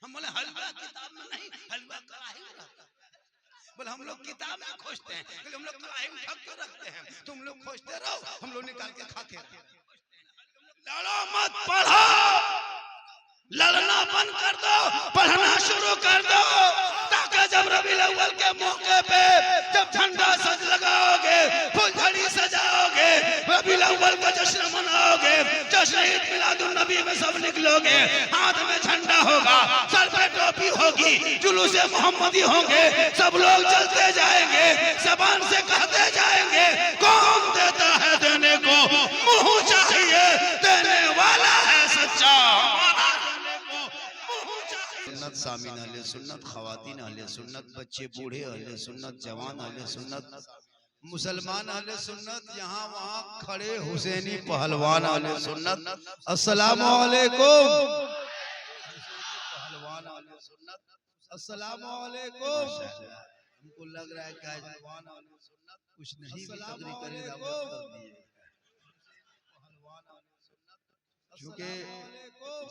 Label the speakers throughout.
Speaker 1: हम बोले हलवा किताब में नहीं, हलवा कढ़ाई में रहता। बोले हम लोग किताब में खोजते हैं, हम लोग कढ़ाई में ढक के रखते हैं, तुम लोग खोजते रहो, हम लोग निकाल के खाते रहो। लड़ो मत, पढ़ो, लड़ना बंद कर दो, पढ़ना शुरू कर दो, ताकि जब रबीउल अव्वल के मौके पे जब झंडा सज लगाओगे, फुलझड़ी सजाओगे, रबीउल अव्वल का जश्न मनाओगे, जश्न ईद मिलादुन नबी में सब निकलोगे, हाथ में झंडा होगा, सर पे टोपी होगी, जुलूस मोहम्मदी होंगे, सब लोग चलते जाएंगे, ज़बान से कहते जाएंगे, कौन देता है देने को, मुंह चाहिए देने वाला है सच्चा। सुन्नत सामीन अहले सुन्नत, खवातीन अहले सुन्नत, बच्चे बूढ़े अहले सुन्नत, जवान अहले सुन्नत, मुसलमान अहले सुन्नत, यहाँ वहाँ खड़े हुसैनी पहलवान अहले सुन्नत, अस्सलामु अलैकुम। पहलवान अहले सुन्नत, अस्सलामु अलैकुम। हमको लग रहा है कि आज पहलवान अहले सुन्नत कुछ नहीं भी तकरीर करेगा, पहलवान अहले सुन्नत, क्योंकि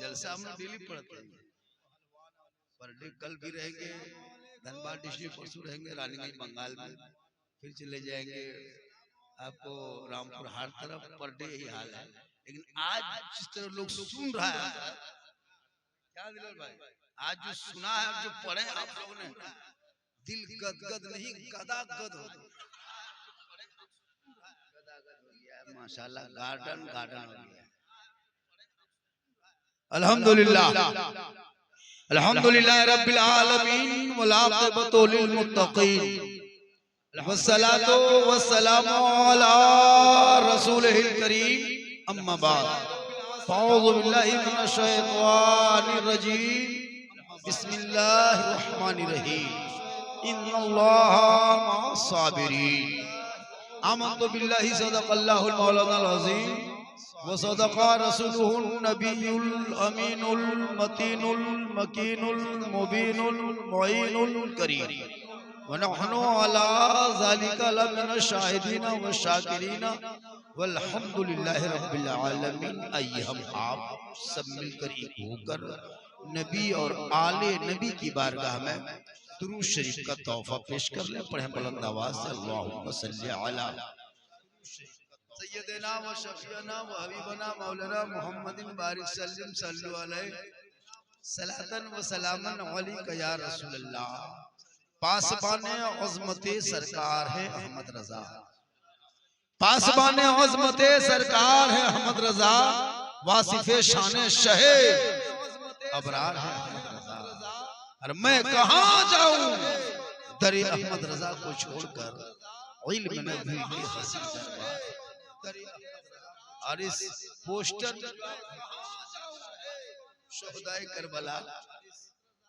Speaker 1: जलसा हम डेली पढ़ते हैं, पर डे कल भी रहेंगे धनबाद डिस्ट्रिक्ट, परसों रहेंगे रानीगंज बंगाल में, फिर चले जाएंगे आपको रामपुर, हर तरफ पर डे यही हाल है। लेकिन आज जिस तरह लोग सुन रहा है, क्या दिलाल भाई, आज जो सुना है, जो पढ़े आप लोगों ने, दिल गदगद नहीं गदागद हो गया, माशाल्लाह, गार्डन गार्डन हो गया। अल्हम्दुलिल्लाह अल्हम्दुलिल्लाह रब्बिल आलमीन वल आक़िबतु लिल मुत्तक़ीन वस्सलातु वस्सलामु अला रसूलिल करीम, अम्मा बाद, अऊज़ु बिल्लाहि मिनश शैतानिर रजीम, बिस्मिल्लाहिर रहमानिर रहीम, इन्नल्लाहा मअस साबिरीन, आमन्तु बिल्लाहि सदक़ल्लाहुल मौलानाल अज़ीम व सदक़ा रसूलुहुन नबियुल अमीनुल मतीनुल मकीनुल मुबीनुल मुईनुल करीम व नहनु अला ज़ालिका लमिनश शाहिदीन व शाकिरीन वल्हम्दुलिल्लाहि रब्बिल आलमीन। आइए हम आप सब मिलकर एक होकर नबी और आले नबी की बारगाह में दुरूद शरीफ का तोहफा पेश कर ले। पढ़े बुलंद आवाज से अल्लाहुम्मा सल्ली अला सय्यदना व शफीअना व हबीबना मौलाना मुहम्मदिन बारिक सल्लम सल्लु अलैहि सलातन व सलामन अलैका या रसूल अल्लाह। पासबाने अज़मते सरकार है अहमद रजा, पासबाने अज़मते सरकार है अहमद रजा, वासिफे शाने शहे अबरार है अहमद रजा। और मैं कहाँ जाऊं दर अहमद रजा को छोड़कर, इल्म नबी के हसी दरबार। और इस पोस्टर शोहदाए करबला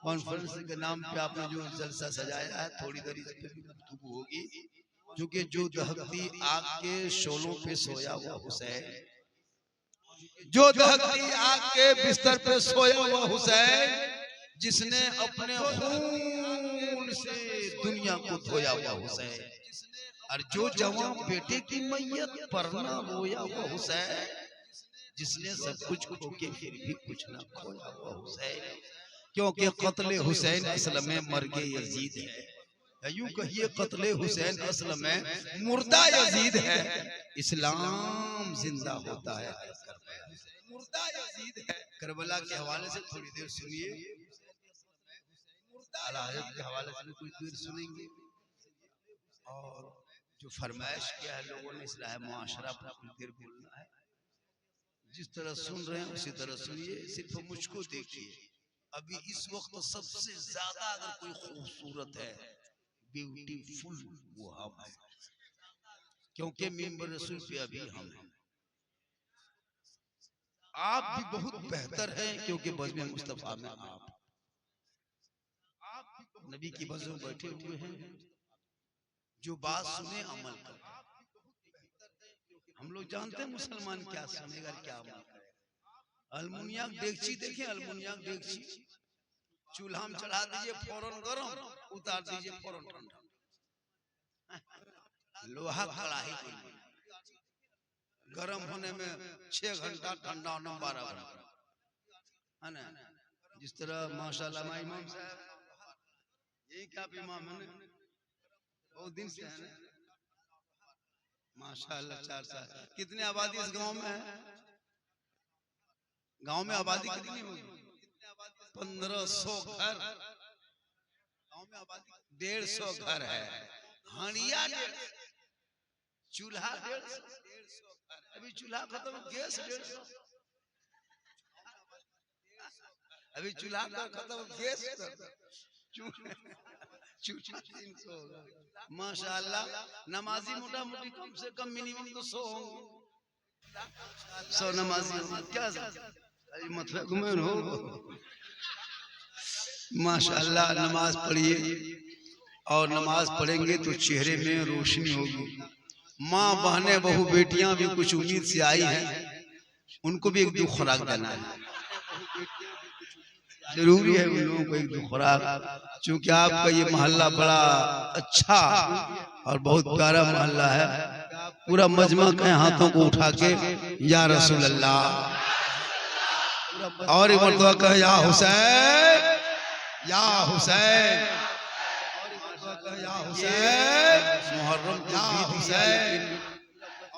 Speaker 1: कॉन्फ्रेंस के नाम पे आपने जो जलसा सजाया है, थोड़ी देर इस पे भी गुफ्तगू होगी, क्योंकि जो दहकती आग के शोलों पे सोया हुआ हुसैन, जो दहकती आग के बिस्तर पे सोया हुआ हुसैन, जिसने अपने खून से दुनिया को धोया हुआ हुसैन, और जो जवान बेटे की मैयत पर ना रोया हुआ हुसैन, जिसने सब कुछ खो के फिर भी कुछ ना खोया हुआ हुसैन, क्योंकि कत्ले हुसैन असल में मर्गे यजीद है, यूं कहिए कत्ले हुसैन असल में मुर्दा यजीद है। इस्लाम जिंदा होता है मुर्दा यजीद है। करबला के हवाले से थोड़ी देर सुनिए, आला हज़रत के हवाले से कुछ देर सुनेंगे, और जो फरमाइश किया है लोगों ने इस राह मुआशरा पर कुछ देर बोलना है। जिस तरह सुन रहे हैं उसी तरह सुनिए, सिर्फ मुझको देखिए। अभी इस वक्त सबसे ज्यादा अगर कोई खूबसूरत है, ब्यूटीफुल, वो हम है, क्योंकि मिंबर रसूल पे अभी हम हैं। आप भी बहुत बेहतर हैं, क्योंकि बज़्म मुस्तफा में आप नबी की बज़ में बैठे हुए हैं। जो बात सुने अमल कर। हम लोग जानते हैं मुसलमान क्या सुनेगा क्या अमल करेगा। अल्मुनिया डेगची देखें, अल्मुनिया डेगची चूल्हा में चढ़ा दीजिए फौरन गरम, उतार दीजिए फौरन ठंडा। लोहा कढ़ाई गरम होने में 6 घंटा, ठंडा होने में 12 घंटा, है ना। जिस तरह माशाल्लाह इमाम साहब यही क्या आप इमाम है बहुत दिन से है माशाल्लाह 4 साल। कितनी आबादी इस गांव में है? गांव में आबादी कितनी होगी? 1500 घर। गांव में आबादी 150 घर है। हांडिया चूल्हा 150। अभी चूल्हा खत्म, गैस 150। अभी चूल्हा खत्म, गैस माशाल्लाह। नमाजी मोटा मोटी कम से कम मिनिमम तो 100 होंगे। 100 नमाजी क्या मतलब घूमे हो। माशाल्लाह नमाज पढ़िए और नमाज पढ़ेंगे तो चेहरे में रोशनी होगी। माँ बहनें बहू बेटियां भी कुछ उम्मीद से आई हैं, उनको भी एक दो खुराक देना है। जरूरी है उन लोगों को एक दो खुराक, क्योंकि आपका ये मोहल्ला बड़ा अच्छा और बहुत प्यारा मोहल्ला है। पूरा मजमा के हाथों को उठा के या रसूल अल्लाह, और एक मर्तबा कहे या हुसैन या हुसैन, या हुसैन। मुहर्रम या हुसैन,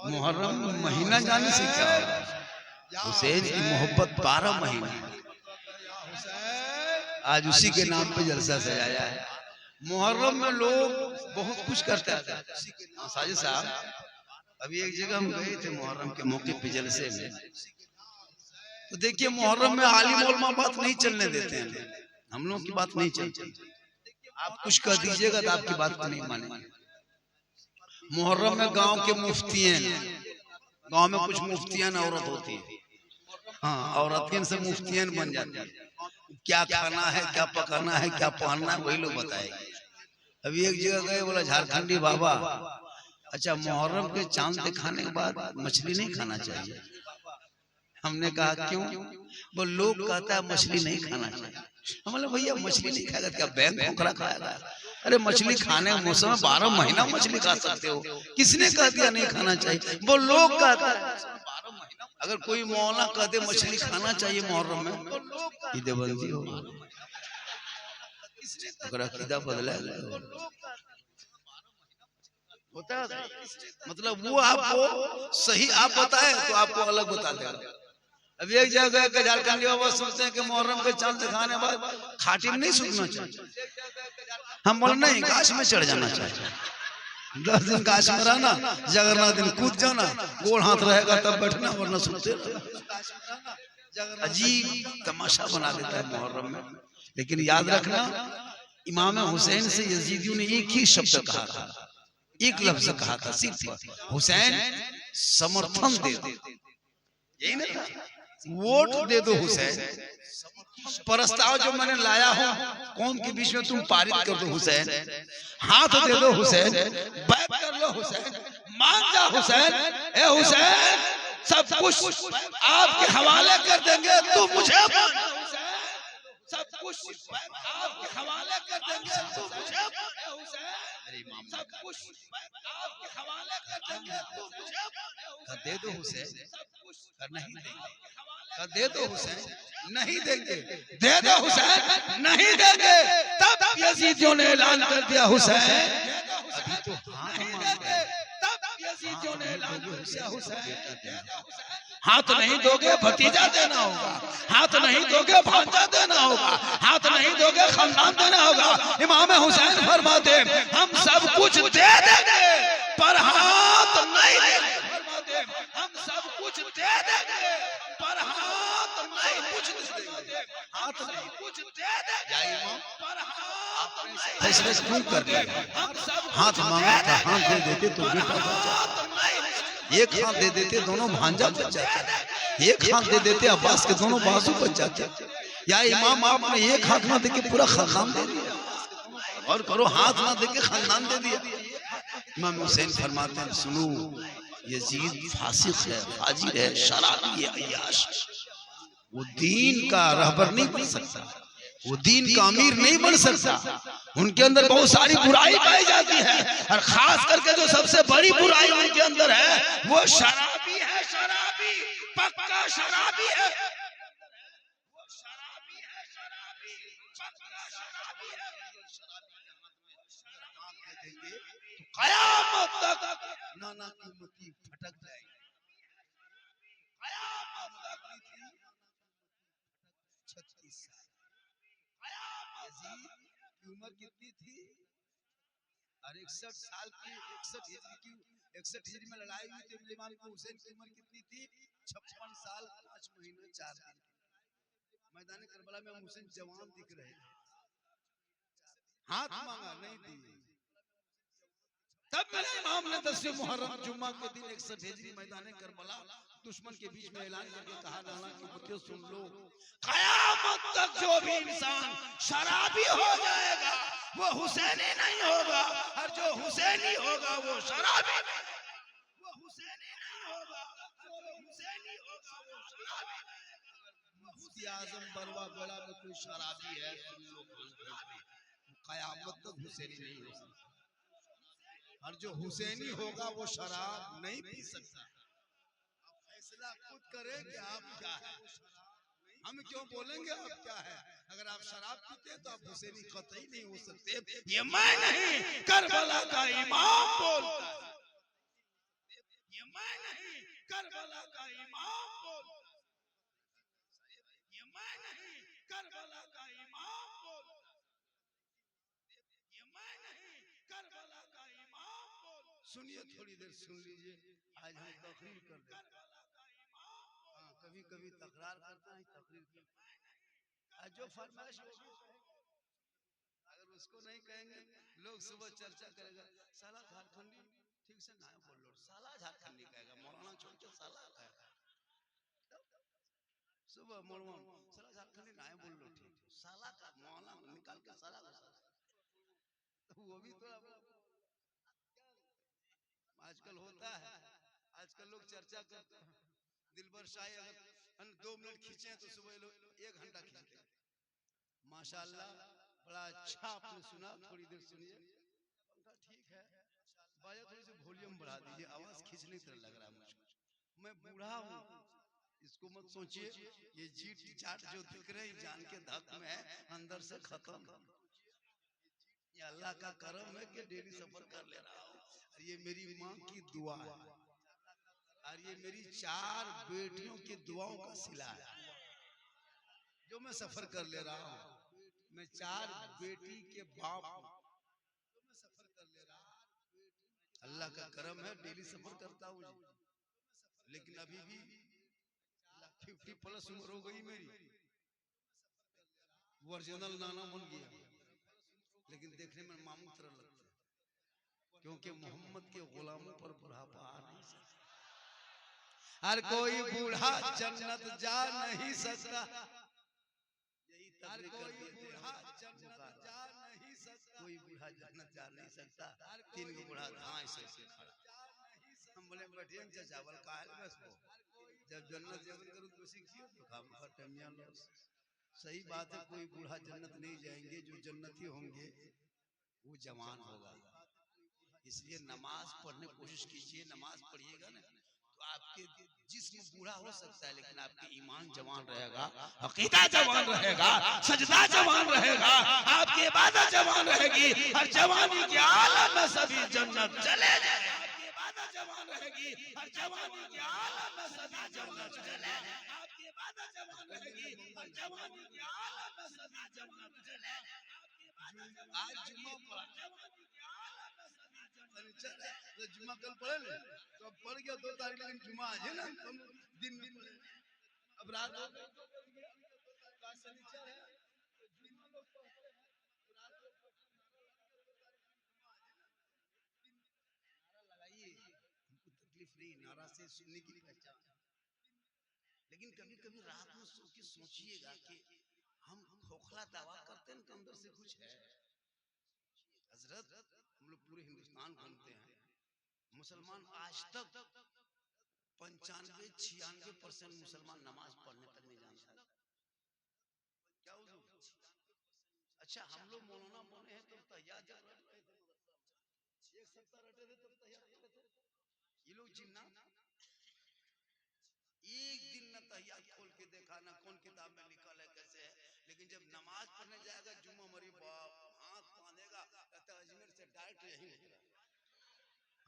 Speaker 1: मुहर्रम महीना जाने से क्या, हुसैन की मोहब्बत 12 महीने। आज उसी के नाम पे जलसा सजाया है। मुहर्रम में लोग बहुत कुछ करते हैं। साजिद साहब अभी एक जगह हम गए थे मुहर्रम के मौके पे जलसे में, तो देखिए मुहर्रम में आलिम उलमा बात नहीं चलने देते हैं। हम लोग की बात नहीं चलती। आप कुछ कह दीजिएगा तो आपकी बात को नहीं मानेंगे। मुहर्रम में गांव के मुफ्तियन, गांव में कुछ मुफ्तियन औरत होती है, हाँ औरतियन से मुफ्तियन बन जाती है। क्या खाना है, क्या पकाना है, क्या पहनना है, वही लोग बताएंगे। अभी एक जगह गए, बोला झारखंडी बाबा अच्छा मुहर्रम के चांद दिखाने के बाद मछली नहीं खाना चाहिए। हमने कहा क्यों? वो लोग कहता है मछली नहीं खाना चाहिए। हम बोले भैया मछली नहीं खाएगा क्या बैंक खोखला खाएगा? अरे मछली खाने का मौसम है, 12 महीना मछली खा सकते हो। किसने कह दिया नहीं खाना चाहिए? वो लोग कहता है। अगर कोई मौला कह दे मछली खाना चाहिए मुहर्रम में, ईदेबंदी हो, अगर अकीदा बदला होता है। मतलब वो आपको सही आप बताए तो आपको अलग बता देगा। अब एक जगह के झारखंडी बाबा सोचते हैं कि मुहर्रम के चांद दिखाने बाद खाटी में नहीं सूखना चाहिए। हम बोले नहीं, गाछ में चढ़ जाना चाहिए। 10 दिन गाछ में रहना, जगरना दिन कूद जाना, गोड़ हाथ रहेगा तब बैठना, वरना सोते अजीब तमाशा बना देता है मुहर्रम में। लेकिन याद रखना इमाम हुसैन से यजीदियों ने एक ही शब्द कहा था, एक लफ्ज कहा था सिर्फ, हुसैन समर्थन दे दो। यही ना था, वोट दे दो हुसैन। प्रस्ताव जो मैंने लाया हूं कौम के बीच में तुम पारित कर दो हुसैन, हाथ दे दो हुसैन, बैठ कर लो हुसैन, मान जा हुसैन। ए हुसैन सब कुछ आपके हवाले कर देंगे, तू मुझे मान। सब कुछ आपके हवाले कर देंगे, तू मुझे मान। सब कुछ आपके हवाले कर देंगे, तू मुझे मान। दे दो हुसैन, नहीं देंगे। दे दो हुसैन, नहीं देंगे। दे दो हुसैन, नहीं देंगे। तब यजीदियों ने ऐलान कर दिया हुसैन अभी तो नहीं देंगे। तब यजीदियों ने ऐलान कर दिया हुसैन हाथ नहीं दोगे भतीजा देना होगा, हाथ नहीं दोगे भांजा देना होगा, हाथ नहीं दोगे खानदान देना होगा। इमाम हुसैन फरमाते हम सब कुछ दे देंगे पर हाथ नहीं देंगे। हम सब कुछ दे देंगे पर हाथ नहीं कुछ देंगे। हाथ नहीं कुछ दे देंगे पर हाथ फैसले क्यों कर दिया? हाथ मांगा था, हाथ दे देते तो बेटा बचा, एक हाथ दे देते दोनों भांजा बच जाते, एक हाथ दे देते अब्बास के दोनों बाजू बच जाते। या इमाम आपने एक हाथ ना देके पूरा खानदान दे दिया, और करो हाथ ना देके खानदान दे दिया। इमाम हुसैन फरमाते हैं सुनो यजीद फासिक है, फाजिर है, शराबी है, अय्याश। वो दीन का रहबर नहीं बन सकता, वो दीन का अमीर नहीं बन सकता। उनके अंदर बहुत सारी बुराई पाई जाती है, और खास करके जो सबसे बड़ी बुराई उनके अंदर है वो शराबी है। शराबी, पक्का शराबी है, वो शराबी है। फकरा शराबी है। शराबी के हाथ में अगर हाथ दे देंगे तो कयामत तक नाना कीमती फटक जाएगी। कयामत तक थी 36 साल। यजीद की उम्र कितनी थी? और 61 साल की 61 हिजरी में लड़ाई हुई थी। इमाम हुसैन की उम्र कितनी थी? 56 साल 5 महीने 4 दिन। मैदान करबला में हुसैन जवान दिख रहे थे। हाथ मांगा नहीं दिए। तब मेरे इमाम ने 10 मुहर्रम जुम्मा के दिन 61 हिजरी मैदान करबला दुश्मन के बीच में ऐलान करके कहा, नाना की बच्चे सुन लो, कयामत तक जो भी इंसान शराबी हो जाएगा वो हुसैनी नहीं होगा, और जो हुसैनी होगा वो शराबी नहीं। वो हुसैनी नहीं होगा, जो हुसैनी होगा वो शराबी नहीं। मुफ्ती आजम बरवा गोला में कोई शराबी है, सुन लो, कयामत तक हुसैनी नहीं हो सकता, और जो हुसैनी होगा वो शराब नहीं पी सकता। आप फैसला खुद करें कि आप क्या है। हम क्यों बोलेंगे आप क्या है? अगर आप शराब पीते तो आप हुसैनी कतई नहीं हो सकते। ये मैं नहीं, करबला का इमाम बोलता है। ये मैं नहीं, करबला का इमाम बोलता है। ये मैं नहीं, करबला का इमाम बोलता है। ये मैं नहीं, करबला का इमाम बोलता है। सुनिए, थोड़ी देर सुन लीजिए। आज हम तकरीर कर देते हैं। हाँ, कभी कभी तकरार करते हैं, तकरीर करते हैं। जो फरमाइश अगर उसको नहीं कहेंगे, लोग सुबह चर्चा करेगा, साला झारखंडी ठीक से ना बोल लो, साला झारखंडी कहेगा, मौलाना छोड़ के साला कहेगा। सुबह मौलाना साला झारखंडी ना बोल लो, ठीक साला का मौलाना निकाल के साला तो वो भी थोड़ा आजकल होता है। आजकल लोग चर्चा करते हैं, दिलबर शाही अगर 2 मिनट खींचे तो सुबह लोग 1 घंटा खींचते हैं। माशाअल्लाह, बड़ा अच्छा आपने सुना। थोड़ी देर सुनिए। ठीक है, बाजा थोड़ी सी वॉल्यूम बढ़ा दीजिए, आवाज खींचने की तरह लग रहा है मुझको। मैं बूढ़ा हूँ, इसको मत सोचिए। ये जीट जाट जो दिख रहे हैं जान के धक में है, अंदर से खत्म। ये अल्लाह का करम है कि डेली सफर कर ले रहा हूँ, और ये मेरी माँ की दुआ है, और ये मेरी 4 बेटियों की दुआओं का सिला है जो मैं सफर कर ले रहा हूँ। मैं 4 बेटी के बाप हूँ, जो मैं सफर कर ले रहा हूँ। अल्लाह का करम है, डेली सफर करता हूँ, लेकिन अभी भी 50+ उम्र हो गई मेरी। ओरिजिनल नाना बन गया, लेकिन देखने में मामू तरह लगता है, क्योंकि मोहम्मद के गुलामों पर बुढ़ापा आ नहीं सकता। हर कोई बूढ़ा जन्नत जा नहीं सकता। हर कोई बूढ़ा जन्नत जा नहीं सकता। कोई बूढ़ा जन्नत जा नहीं सकता। 3 गो बूढ़ा धांस से खड़ा। हम बोले बैठिए चाचा, बोल का है बस वो जब जन्नत जबन करूं तो सीखिए तो काम खटमिया लो। सही बात है, कोई बूढ़ा जन्नत नहीं जाएंगे, जो जन्नती होंगे वो जवान होगा। इसलिए नमाज पढ़ने की कोशिश कीजिए। नमाज पढ़िएगा ना तो आपके जिस्म बूढ़ा हो सकता है, लेकिन आपके ईमान जवान रहेगा, अकीदा जवान रहेगा, सजदा जवान रहेगा, आपकी इबादत जवान रहेगी। हर जवानी के आलम में सभी जन्नत चले जाए। आपकी इबादत जवान रहेगी, हर जवानी के आलम में सभी जन्नत चले जाए। आपकी इबादत जवान रहेगी, हर जवानी के आलम में सभी जन्नत चले जाए। आज जुम्मा पढ़ा, जुम्मा कल पढ़े ले तो पढ़ गया 2 तारीख, लेकिन जुम्मा आज है ना, तुम दिन में पढ़े। अब रात हो गई तो शनिचर है, जुम्मा लोग पढ़ते हैं, रात को नारा लगाइए, हमको तकलीफ नहीं, नारा से सुनने की पहचान। लेकिन कभी कभी रात में सो के सोचिएगा कि हम खोखला दावा करते हैं तो अंदर से कुछ है। हजरत, हम लोग पूरे हिंदुस्तान घूमते हैं, मुसलमान आज तक 95-96% मुसलमान नमाज पढ़ने तक नहीं जानता। क्या हुजूर? अच्छा, हम लोग मौलाना बने हैं तो तहियात जब रट रहे थे, 1 सप्ताह रटे थे तब तहियात पढ़े थे। ये लोग जिन्ना एक दिन न तहियात खोल के देखा, ना कौन किताब में लिखा है कैसे है, लेकिन जब नमाज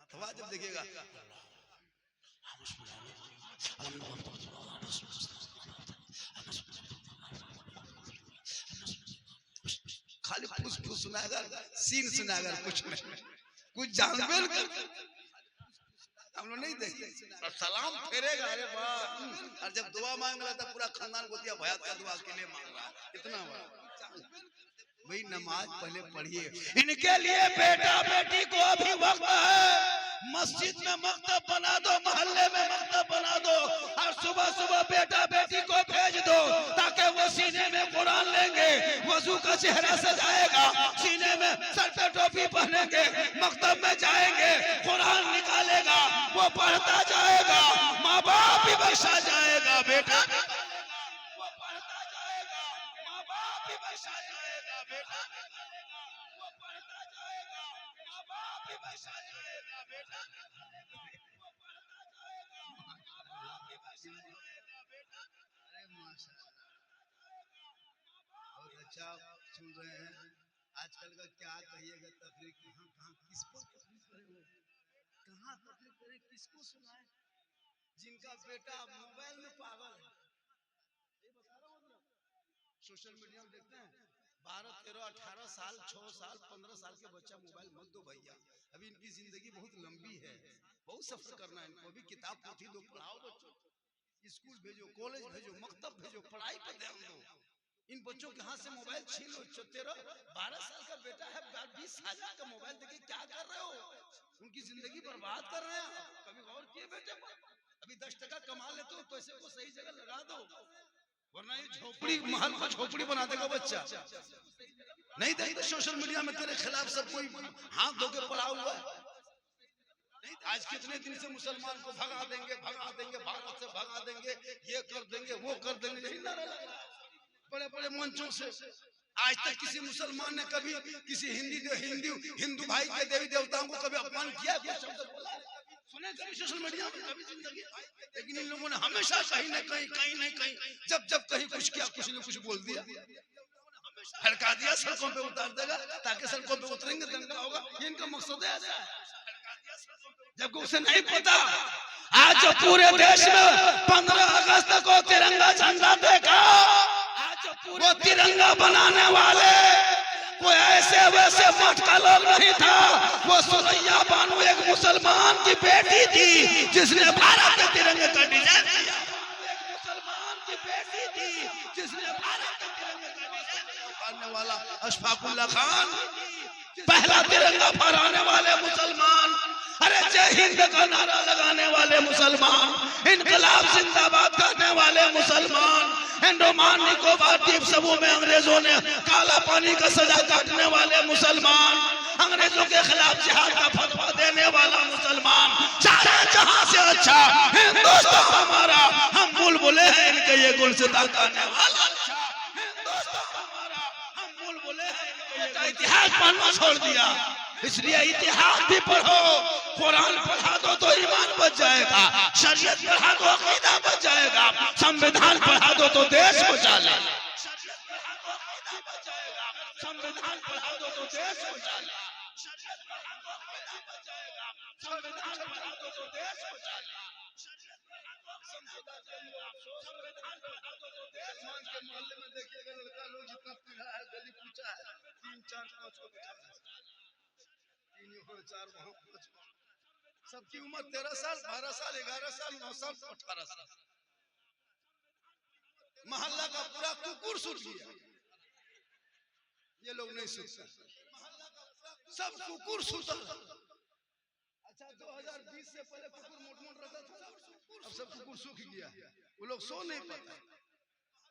Speaker 1: अथवा जब देखिएगा खाली फुस फुस सुनाएगा, सीन सुनाएगा, कुछ नहीं, कुछ जानबे नहीं। हम लोग नहीं देखते और सलाम फेरेगा, अरे वाह। और जब दुआ मांग रहा था पूरा खानदान को दिया, भयात का दुआ के लिए मांग रहा है, इतना भाई नमाज पहले पढ़िए। इनके लिए बेटा बेटी को अभी वक्त है, मस्जिद में मकतब बना दो, मोहल्ले में मकतब बना दो, और सुबह सुबह बेटा बेटी को भेज दो ताकि वो सीने में कुरान लेंगे, वजू का चेहरा सजाएगा, सीने में सर पे टोपी पहनेंगे, मकतब में जाएंगे, कुरान निकालेगा, वो पढ़ता जाएगा, माँ बाप भी बख्शा जाएगा। बेटा वो पढ़ता जाएगा, माँ बाप भी बख्शा जाएगा। बेटा वो पढ़ता जाएगा, माँ बाप भी बख्शा जाएगा। बेटा वो पढ़ता जाएगा, माँ बाप भी बख्शा जाएगा। बेटा अरे माशाअल्लाह, बहुत अच्छा सुन रहे हैं। आजकल का क्या कहिएगा, तकरीर कहाँ कहाँ किसको तकरीर करे, कहाँ तकलीफ करे, किसको सुनाए। जिनका बेटा मोबाइल में पागल है, ये बता रहा हूँ, सोशल मीडिया में देखते हैं 12, 13, 18 साल, 6 साल, 15 साल के बच्चा मोबाइल मत दो भैया। अभी इनकी जिंदगी बहुत लंबी है, बहुत सफर करना है इनको। अभी किताब पोथी दो, पढ़ाओ बच्चों, स्कूल भेजो, कॉलेज भेजो, मकतब भेजो, पढ़ाई पर ध्यान दो। इन बच्चों के हाथ से मोबाइल छीन लो। 13, 12 साल का बेटा है, 20 हजार का मोबाइल देके क्या कर रहे हो? उनकी जिंदगी बर्बाद कर रहे हैं। कभी गौर किए बेटे पर? अभी 10 टका कमा लेते हो, पैसे को सही जगह लगा दो, वरना ये झोपड़ी महल को झोपड़ी बना देगा बच्चा। नहीं देखते सोशल मीडिया में तेरे खिलाफ सब कोई हाथ धो के पड़ा हुआ है। आज कितने दिन से मुसलमान को भगा देंगे, भगा देंगे, भारत से भगा देंगे, ये कर देंगे, वो कर देंगे, यही नारा लग रहा है बड़े बड़े मंचों से। आज तक किसी मुसलमान ने कभी किसी हिंदू भाई के देवी देवताओं को कभी अपमान किया, कोई शब्द बोला सुने कभी सोशल मीडिया में? कभी जिंदगी। लेकिन इन लोगों ने हमेशा कहीं न कहीं, कहीं न कहीं, जब कहीं कुछ किया, कुछ न कुछ बोल दिया, हड़का दिया, सड़कों पे उतार देगा, ताकि सड़कों पे उतरेंगे, दंगा होगा। ये इनका मकसद है ऐसा। जबकि उसे नहीं पता आज जो पूरे देश में 15 अगस्त को तिरंगा झंडा देखा, वो तिरंगा बनाने वाले कोई ऐसे वैसे मटका लोग नहीं था। वो सुरैया बानू एक मुसलमान की बेटी थी जिसने भारत के तिरंगे का डिजाइन किया। एक मुसलमान की बेटी थी जिसने भारत के तिरंगे का डिजाइन किया। वाला अशफाकुल्लाह खान, पहला तिरंगा फहराने वाले मुसलमान, अरे जय हिंद का नारा लगाने वाले मुसलमान, इनकलाब जिंदाबाद करने वाले मुसलमान, अंडमान निकोबार द्वीप समूह में अंग्रेजों ने काला पानी का सजा काटने वाले मुसलमान, अंग्रेजों के खिलाफ जिहाद का फतवा देने वाला मुसलमान, सारे जहां से अच्छा हिंदुस्तान हमारा, हम बुलबुले हैं इनके ये गुलसिता गाने वाला। हिंदुस्तान हमारा, हम बुलबुले हैं इनके ये। इतिहास पढ़ना छोड़ दिया, इसलिए इतिहास भी पढ़ो। कुरान पढ़ा दो तो ईमान बच जाएगा, शरीयत पढ़ा दो अकीदा बच जाएगा, संविधान पढ़ा दो तो देश बचा ले। शरीयत पढ़ा दो अकीदा बच जाएगा, संविधान पढ़ा दो तो देश बचा ले। शरीयत पढ़ा दो अकीदा बच जाएगा, संविधान पढ़ा दो तो देश बचा ले। शरीयत पढ़ा दो संविधान पढ़ा दो तो देश। मान के मोहल्ले में देखिएगा लड़का लोग जितना पीढ़ा है, गली पूछा है, 3, 4, 5 को बिठा है, 3 को 4 वहां पहुंच। सबकी उम्र 13 साल, 12 साल, 11 साल, 9 साल, 18 साल। मोहल्ला का पूरा कुकुर सूट गया। ये लोग नहीं सूखते, सब कुकुर सूता। अच्छा 2020 से पहले कुकुर मोट रहता था, अब सब कुकुर सूख गया। वो लोग सो नहीं पाते।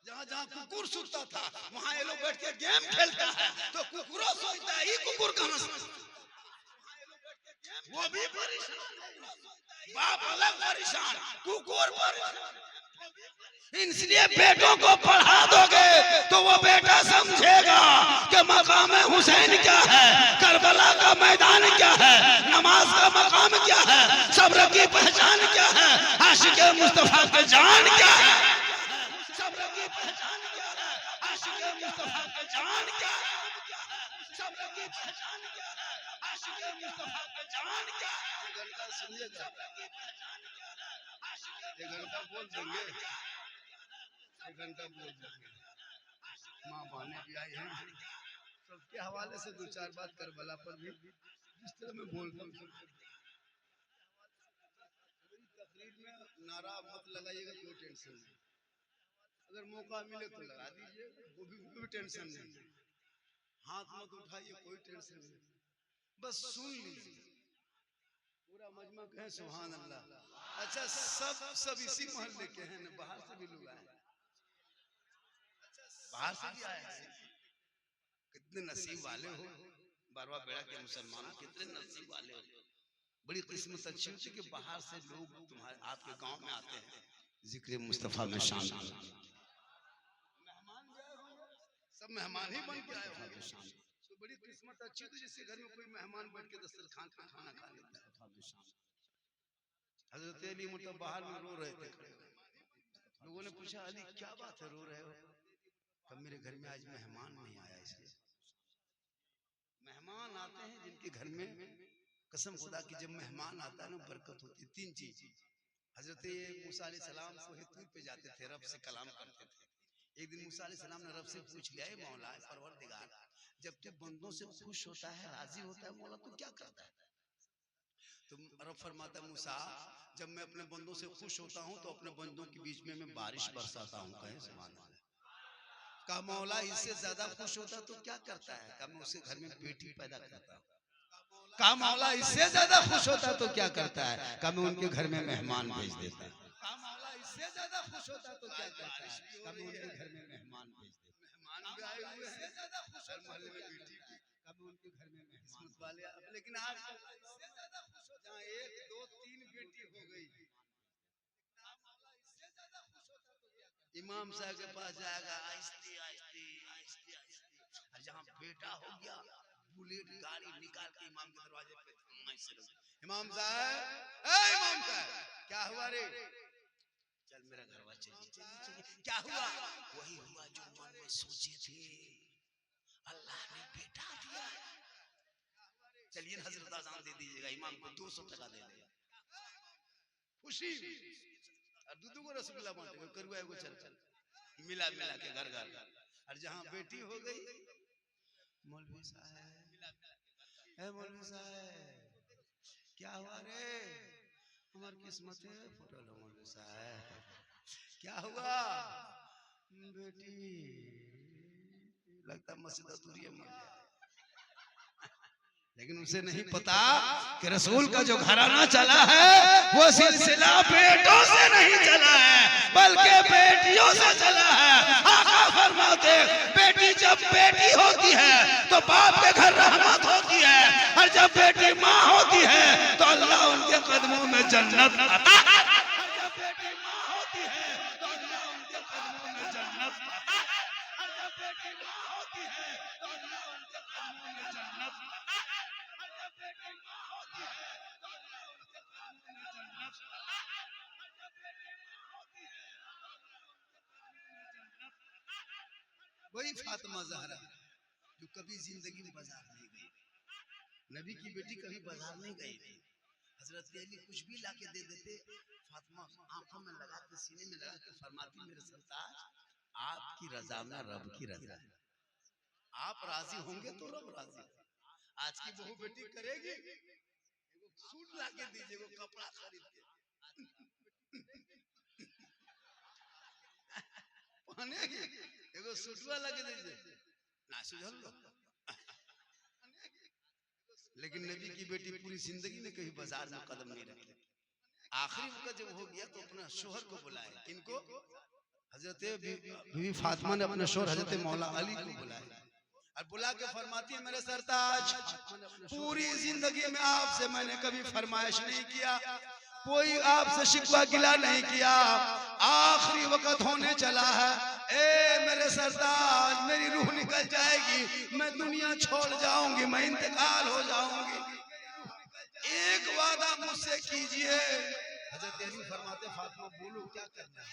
Speaker 1: जहाँ जहाँ कुकुर सूता था वहाँ ये लोग बैठ के गेम खेलता है, तो कुकुरों सोचता है ये कुकुर कहाँ से। वो भी परेशान, बाप अलग परेशान, कुकुर परेशान। इसलिए बेटों को पढ़ा दोगे तो वो बेटा समझेगा कि मकाम हुसैन क्या है, करबला का मैदान क्या है, नमाज का मकाम क्या है, सब्र की पहचान क्या है, आशिक मुस्तफा के जान क्या है, सब्र की पहचान क्या है, आशिक मुस्तफा मुस्तफा के जान क्या है, सब्र की पहचान क्या है, आशिक मुस्तफा के जान क्या है। ये घंटा सुनिएगा, ये घंटा बोल देंगे, ये घंटा बोल देंगे। माँ बहने भी आई हैं, सबके हवाले से दो चार बात करबला पर भी जिस तरह मैं बोलता हूँ तकरीर में नारा मत लगाइएगा, कोई टेंशन नहीं। अगर मौका मिले तो लगा दीजिए, वो भी टेंशन नहीं। हाथ मत उठाइए, कोई टेंशन नहीं, बस सुन लीजिए। पूरा मजमा कहे सुभान अल्लाह। अच्छा, सब इसी मोहल्ले के हैं ना, बाहर से भी लोग आए, बाहर से भी आए हैं। कितने नसीब वाले हो बारवा बेड़ा के मुसलमानों, कितने नसीब वाले हो। बड़ी किस्मत अच्छी होती कि बाहर से लोग तुम्हारे आपके गांव में आते हैं जिक्र मुस्तफा में शामिल। मेहमान गए होंगे, सब मेहमान ही बन के आए होंगे, तो बड़ी किस्मत अच्छी होती जिसके घर में कोई मेहमान बैठ के दस्तरखान पे खाना खा लेता है। हजरत अली मतलब बाहर में रो रहे थे, लोगों ने पूछा अली क्या बात है रो रहे हो? कब मेरे घर में आज मेहमान नहीं आया, इसलिए। मेहमान आते हैं जिनके घर में कसम खुदा की जब मेहमान आता है ना बरकत होती है। तीन चीज, हजरत मूसा अलैहिस्सलाम सोहे तूर पे जाते थे, रब से कलाम करते थे। एक दिन मूसा अलैहिस्सलाम ने रब से पूछ लिया, मौला परवरदिगार, जब तू बंदों से खुश होता है, राजी होता है, मौला तू क्या करता है? तो रब फरमाता मूसा, जब मैं अपने बंदों से खुश होता हूँ तो अपने बंदों के बीच में मैं बारिश बरसाता हूँ। कहे सुभान अल्लाह। का मौला इससे ज्यादा खुश होता तो क्या करता है? का मैं उसके घर में बेटी पैदा करता हूँ। का मौला इससे ज्यादा खुश होता तो क्या करता है? का मैं उनके घर में मेहमान भेज देता। का मौला इससे ज्यादा खुश होता तो क्या करता है? का मैं उनके घर में मेहमान भेज देता। मेहमान भी आए हुए हैं, ज्यादा खुश हर मोहल्ले में बेटी भी, का मैं उनके घर में मेहमान वाले। लेकिन आज इससे ज्यादा खुश होता, जहाँ 1 2 3 बेटी हो गई, इमाम साहब के पास जाएगा आहिस्ते आहिस्ते आहिस्ते आहिस्ते, और जहाँ बेटा हो गया बुलेट गाड़ी निकाल के इमाम के दरवाजे पे इमाम साहब, इमाम साहब क्या हुआ रे? चल मेरा घरवा चलिए चलिए। क्या हुआ? वही हुआ जो मन में सोचे थे, अल्लाह ने बेटा दिया। चलिए हजरत आजान दे दीजिएगा, इमाम को 200 टका दे देगा, खुशी। और दूधू को रसगुल्ला बांटेगा, करुआ को चल चल मिला मिला के घर घर। और जहाँ बेटी हो गई, मौलवी साहब, मौलवी साहब क्या हुआ रे? हमार किस्मत है फुटल हो मौलवी साहब। क्या हुआ? बेटी लगता मस्जिद दूरिया मर गया। लेकिन उसे नहीं पता कि रसूल का जो घराना चला है वो सिलसिला बेटों से नहीं चला है बल्कि बेटियों से चला है। आका फरमाते बेटी जब बेटी होती है तो बाप के घर रहमत होती है, और जब बेटी माँ होती है तो अल्लाह उनके कदमों में जन्नत अता करता है। जब बेटी माँ होती है तो अल्लाह उनके कदमों में जन्नत अता करता है। जब बेटी माँ होती है तो अल्लाह उनके कदमों में जन्नत अता करता है। वही फातिमा ज़हरा जो कभी जिंदगी में बाजार नहीं गई, नबी की बेटी कभी बाजार नहीं गई थी। हजरत अली कुछ भी लाके दे देते, फातिमा आंखों में लगा के सीने में लगा के फरमाती, मेरे सरताज आपकी रजा में रब की रजा है, आप राजी होंगे तो रब राजी। आज की बहू बेटी करेगी, सूट लाके दीजिए, वो कपड़ा खरीद के पहनेगी, एगो सूटवा लाके दीजिए ना सुझल लो। लेकिन नबी की बेटी पूरी जिंदगी में कहीं बाजार में कदम नहीं रखी। आखिरी वक्त जब हो गया तो अपना शोहर को बुलाए, किनको? हजरत बीवी फातिमा ने अपने शोहर हजरत मौला अली को बुलाया और बुला के फरमाती है, मेरे सरताज पूरी जिंदगी में आपसे मैंने कभी फरमाइश नहीं किया, कोई आपसे शिकवा गिला नहीं किया, आखिरी वक्त होने चला है, ए मेरे सरताज मेरी रूह निकल जाएगी, मैं दुनिया छोड़ जाऊंगी, मैं इंतकाल हो जाऊंगी, एक वादा मुझसे कीजिए। हजरत अली फरमाते फातिमा बोलो क्या करना है?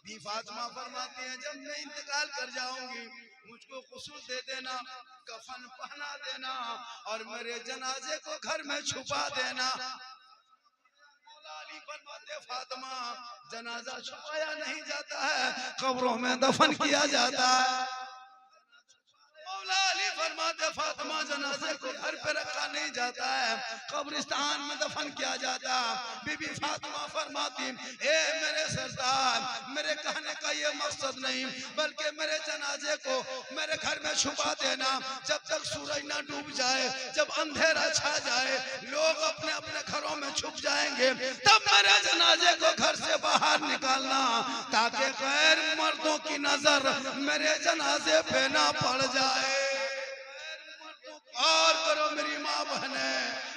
Speaker 1: बी फातिमा फरमाती है जब मैं इंतकाल कर जाऊंगी मुझको गुस्ल दे देना, कफन पहना देना और मेरे जनाजे को घर में छुपा देना। फरमाते फातिमा जनाजा छुपाया नहीं जाता है, कब्रों में दफन किया जाता है। फरमाते फातिमा जनाजे को घर पे रखा नहीं जाता है, कब्रिस्तान में दफन किया जाता। बीबी फातिमा फरमाती ए मेरे सरदार, मेरे कहने का ये मकसद नहीं बल्कि मेरे जनाजे को मेरे घर में छुपा देना। जब तक सूरज ना डूब जाए, जब अंधेरा छा जाए, लोग अपने अपने घरों में छुप जाएंगे, तब मेरे जनाजे को घर से बाहर निकालना ताकि गैर मर्दों की नजर मेरे जनाजे पे ना पड़ जाए। और करो मेरी माँ बहने,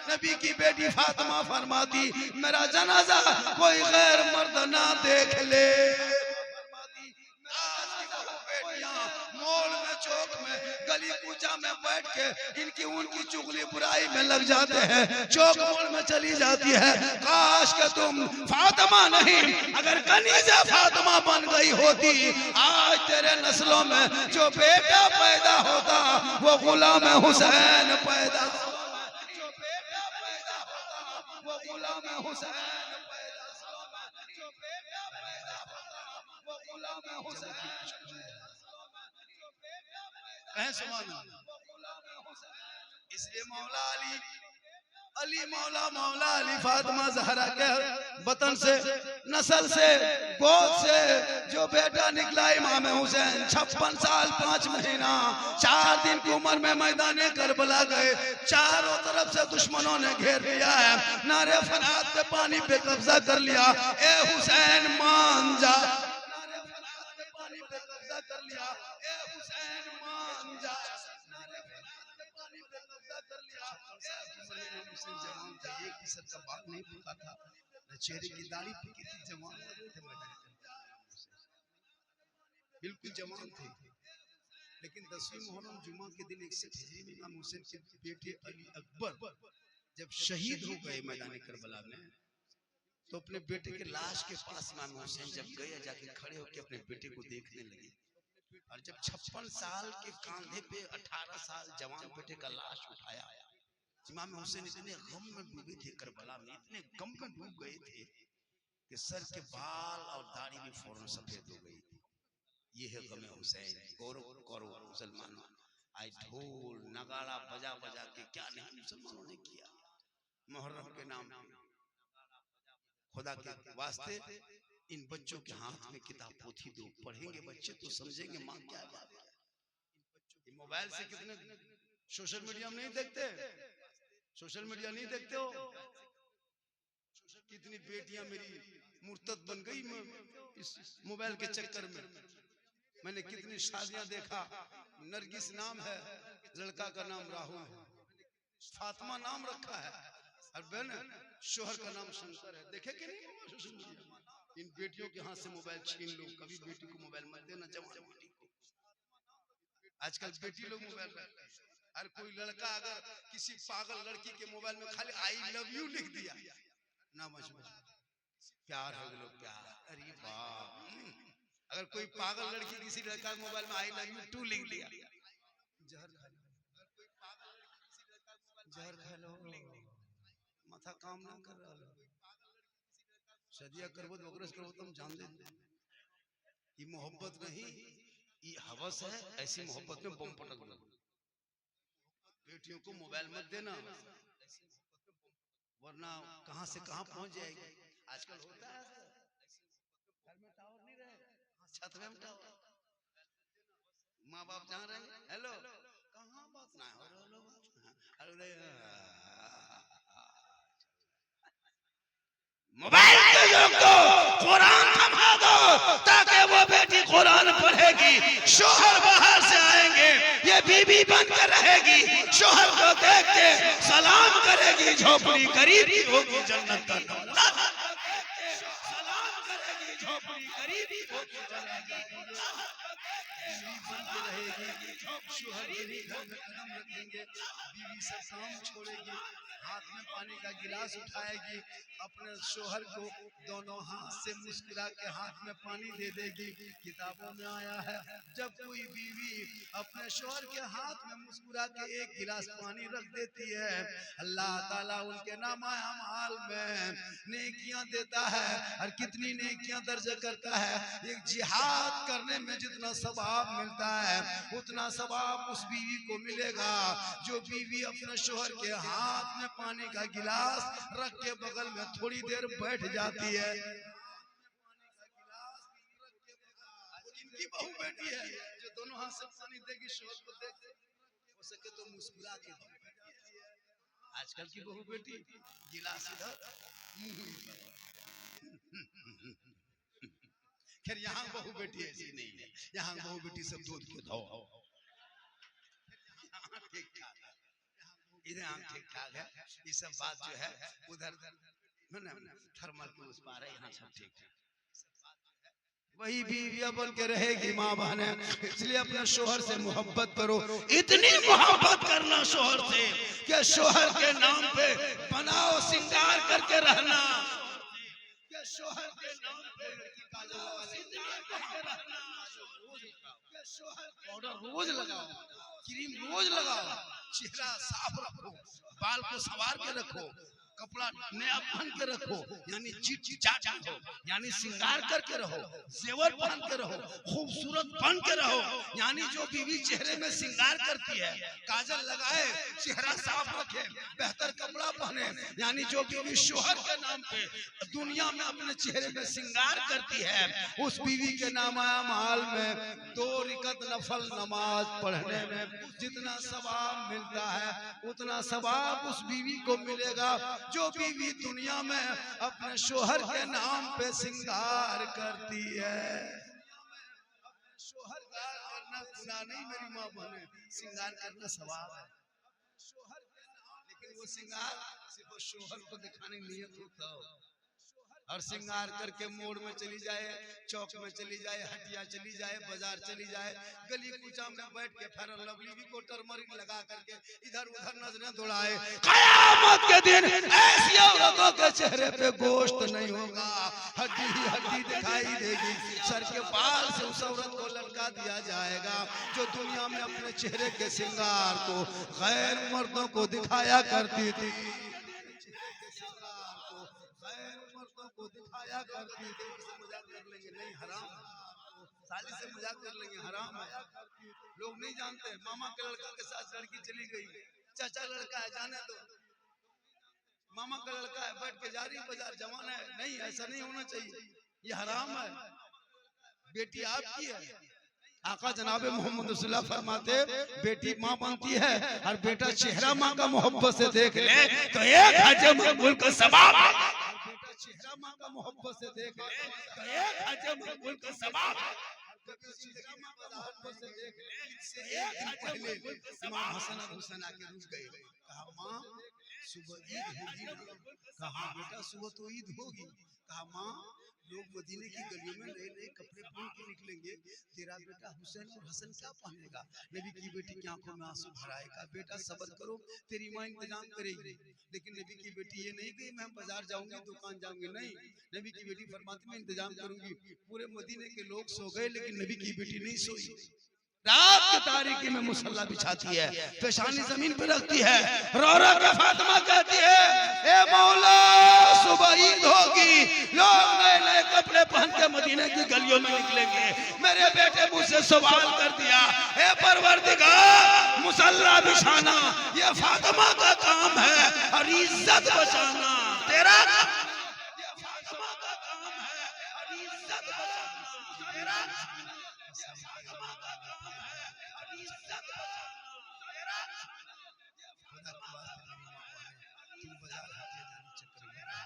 Speaker 1: नबी की बेटी फातिमा फरमाती मेरा जनाजा कोई गैर मर्द ना देख ले। मोड़ में, चौक में, गली कूचा में बैठ के इनकी उनकी चुगली बुराई में लग जाते हैं, चौक मोड़ में चली जाती है। काश के तुम फातिमा नहीं अगर कनीज़ा फातिमा बन गई होती, आज तेरे नस्लों में जो बेटा पैदा होता वो गुलाम हुसैन पैदा, जो बेटा पैदा होता वो गुलाम हुसैन पैदा, जो बेटा पैदा होता वो गुलाम हुसैन। इसलिए मौला अली मौला अली फातिमा ज़हरा के वतन से, नस्ल से, गोद से जो बेटा निकला इमाम हुसैन 56 साल 5 महीना 4 दिन की उम्र में मैदाने करबला गए। चारों तरफ से दुश्मनों ने घेर लिया है, नारे फरियाद पे पानी पे कब्जा कर लिया। ए हुसैन मान जा, नारे फरियाद पे पानी पे कब्जा कर लिया। ए हुसैन मान जा, नारे फरियाद पे पानी पे कब्जा कर लिया। मुस्लिम जवान थे, एक भी सर का बाल नहीं फूका था, न चेहरे की दाढ़ी फूकी थी। जवान थे, बिल्कुल जवान थे। लेकिन 10वीं मुहर्रम जुमा के दिन 61 हिजरी में इमाम हुसैन के बेटे अली अकबर जब शहीद हो गए मैदान करबला में, तो अपने बेटे के लाश के पास इमाम हुसैन जब गए, जाके खड़े होकर अपने बेटे को देखने लगे। और जब 56 साल के कांधे पे 18 साल जवान बेटे का लाश उठाया, इमाम हुसैन इतने गम में डूबे थे, करबला में इतने गम में डूब गए थे कि सर के बाल और दाढ़ी भी फौरन सफेद हो गई थी। ये है गम हुसैन। गौरव करो मुसलमानों, आज ढोल नगाड़ा बजा बजा के क्या नहीं मुसलमानों ने किया मुहर्रम के नाम पे। खुदा के वास्ते इन बच्चों के हाथ में किताब पोथी दो, पढ़ेंगे बच्चे तो समझेंगे माँ क्या बात है। मोबाइल से कितने सोशल मीडिया में नहीं देखते, सोशल मीडिया नहीं देखते हो, कितनी बेटियां मेरी मुर्तद बन गई इस मोबाइल के चक्कर में। मैंने कितनी शादियां देखा, नरगिस नाम है, लड़का का नाम राहुल है, फातिमा नाम रखा है, और बहन शोहर का नाम शंकर है। देखे कि नहीं सोशल मीडिया? इन बेटियों के हाथ से मोबाइल छीन लो, कभी बेटी को मोबाइल मत देना। जवान बेटी को आजकल बेटी लोग मोबाइल रखते हैं। हर कोई लड़का अगर किसी पागल लड़की के मोबाइल में खाली आई लव यू लिख दिया ना, प्यार हो गया प्यार, अरे बाप। अगर कोई पागल लड़की किसी लड़का के मोबाइल में आई लव यू 2 लिख दिया, जहर खा लो। अगर कोई पागल लड़की किसी लड़का के मोबाइल जहर खा लो, माथा काम ना कर रहा है। शादियां करबो तो ओकरे से करबो, तुम जान दे। ये मोहब्बत नहीं, ये हवस है। ऐसी मोहब्बत में बम पटक दो। बेटियों को मोबाइल मत देना, वरना कहां से कहां पहुंच जाएगी। आजकल होता है घर में टावर नहीं रहे, छत में टावर, माँ बाप जहाँ रहे हेलो कहाँ बात ना हो अरे मोबाइल के लोग को कुरान थमा दो ताकि वो बेटी कुरान पढ़ेगी, शोहर बाहर से आएंगे, ये बीबी बनकर रहेगी, शोहर को देख के सलाम करेगी, झोपड़ी गरीब की होगी, जन्नत का नौला सलाम करेगी, झोपड़ी गरीब की होगी, जन्नत का रहेगी, शोहर यही घर में कदम रखेंगे, बीवी से काम छोड़ेगी, हाथ में पानी का गिलास उठाएगी, अपने शोहर को दोनों हाथ से मुस्कुरा के हाथ में पानी दे देगी। किताबों में आया है जब कोई बीवी अपने शोहर के हाथ में मुस्कुरा के एक गिलास पानी रख देती है, अल्लाह ताला उनके नामा अमाल में नेकियां देता है। और कितनी नेकियां दर्ज करता है। एक जिहाद करने में जितना सवाब मिलता है उतना सवाब उस बीवी को मिलेगा जो बीवी अपने शोहर के हाथ में पानी का गिलास रख के बगल में थोड़ी देर बैठ जाती है। इनकी बहू बेटी है जो दोनों हाथ से पानी देगी, शोहर को देख हो सके तो मुस्कुरा के बैठती है। आजकल की बहू बेटी गिलास इधर मुंह इधर। खैर यहाँ बहू बेटी ऐसी नहीं है, यहाँ बहू बेटी सब दूध के धो ठीक ठाक है, इधर हम ठीक ठाक है। ये सब बात जो है उधर थर्मल के उस पार है, यहाँ सब ठीक ठाक। वही बीवियां बन के रहेगी माँ बहने, इसलिए अपने शोहर से मोहब्बत करो। इतनी मोहब्बत करना शोहर से कि शोहर के नाम पे बनाओ सिंगार करके रहना, कि शोहर के नाम पे सिंगार करके रहना। शोहर पाउडर रोज लगाओ, क्रीम रोज लगाओ, चेहरा साफ रखो, बाल को संवार के रखो, कपड़ा नया पहन के रखो, यानी चिट हो, यानी सिंगार करके रहो, जेवर पहन के रहो, खूबसूरत बन के रहो। यानी जो बीवी चेहरे में सिंगार करती है, काजल लगाए, चेहरा साफ रखे, बेहतर कपड़ा पहने, यानी जो बीवी शोहर के नाम पे दुनिया में अपने चेहरे में सिंगार करती है, उस बीवी के नामा माल में 2 रिकत नफल नमाज पढ़ने में जितना सवाब मिलता है उतना सवाब उस बीवी को मिलेगा जो बीवी दुनिया में अपने शोहर के नाम पे सिंगार करती है। शोहर का करना गुनाह नहीं मेरी माँ बहने, सिंगार करना सवाब है शोहर के नाम, लेकिन वो सिंगार सिर्फ शोहर को दिखाने की नियत होता हो। और सिंगार करके मोड़ में चली जाए, चौक में चली जाए, हटिया चली जाए, बाजार चली जाए, गली कूचा में बैठ के फेयर लवली भी को टर्मरिक लगा करके इधर उधर नजरें दौड़ाए, कयामत के दिन ऐसी औरतों के चेहरे पे गोश्त नहीं होगा, हड्डी ही हड्डी दिखाई देगी। सर के बाल से उस औरत को लटका दिया जाएगा जो दुनिया में अपने चेहरे के सिंगार को गैर मर्दों को दिखाया करती थी, को दिखाया करती थी। मजाक कर लेंगे नहीं हराम, साली से मजाक कर लेंगे हराम है। लोग नहीं जानते मामा के लड़का के साथ लड़की चली गई, चाचा लड़का है जाने दो, मामा का लड़का है बैठ के जा रही बाजार, जवान है, नहीं ऐसा नहीं होना चाहिए, ये हराम है। बेटी आपकी है, आका जनाबे मोहम्मद रसूलुल्लाह फरमाते बेटी माँ बनती है और बेटा चेहरा माँ का मोहब्बत से देख ले तो एक हज मकबूल का सवाब, बेटा चेहरा माँ का मोहब्बत से देख ले तो एक हज मकबूल का सवाब, चेहरा माँ का मोहब्बत से देख ले। इससे एक दिन पहले इमाम हसन और हुसैन आके रुक गए, कहा माँ सुबह ईद होगी ना, कहा बेटा सुबह तो ईद होगी, कहा माँ लोग मदीने की गलियों में नए नए कपड़े पहन के निकलेंगे, तेरा बेटा हुसैन और हसन क्या पहनेगा? नबी की बेटी की आंखों में आंसू भर आएगा, बेटा सब्र करो तेरी माँ इंतजाम करेगी। लेकिन नबी की बेटी ये नहीं कि मैं बाजार जाऊंगी दुकान जाऊंगी, नहीं, नबी की बेटी फरमाती मैं इंतजाम करूंगी। पूरे मदीने के लोग सो गए लेकिन नबी की बेटी नहीं सोई, रात की तारीकी में मुसल्ला बिछाती है, पेशानी जमीन पे रखती है, रो रो के फातिमा कहती है ए मौला सुबह ईद होगी, लोग नए नए कपड़े पहन के मदीने की गलियों में निकलेंगे, मेरे बेटे मुझसे सवाल कर दिया ए परवरदिगार मुसल्ला बिछाना ये फातिमा का काम है और इज्जत बचाना तेरा, ये फातिमा का काम है और इज्जत बचाना तेरा, फातिमा का काम है और इज्जत बचाना तेरा। तुम बाजार हाथे जाने चक्कर में रहना,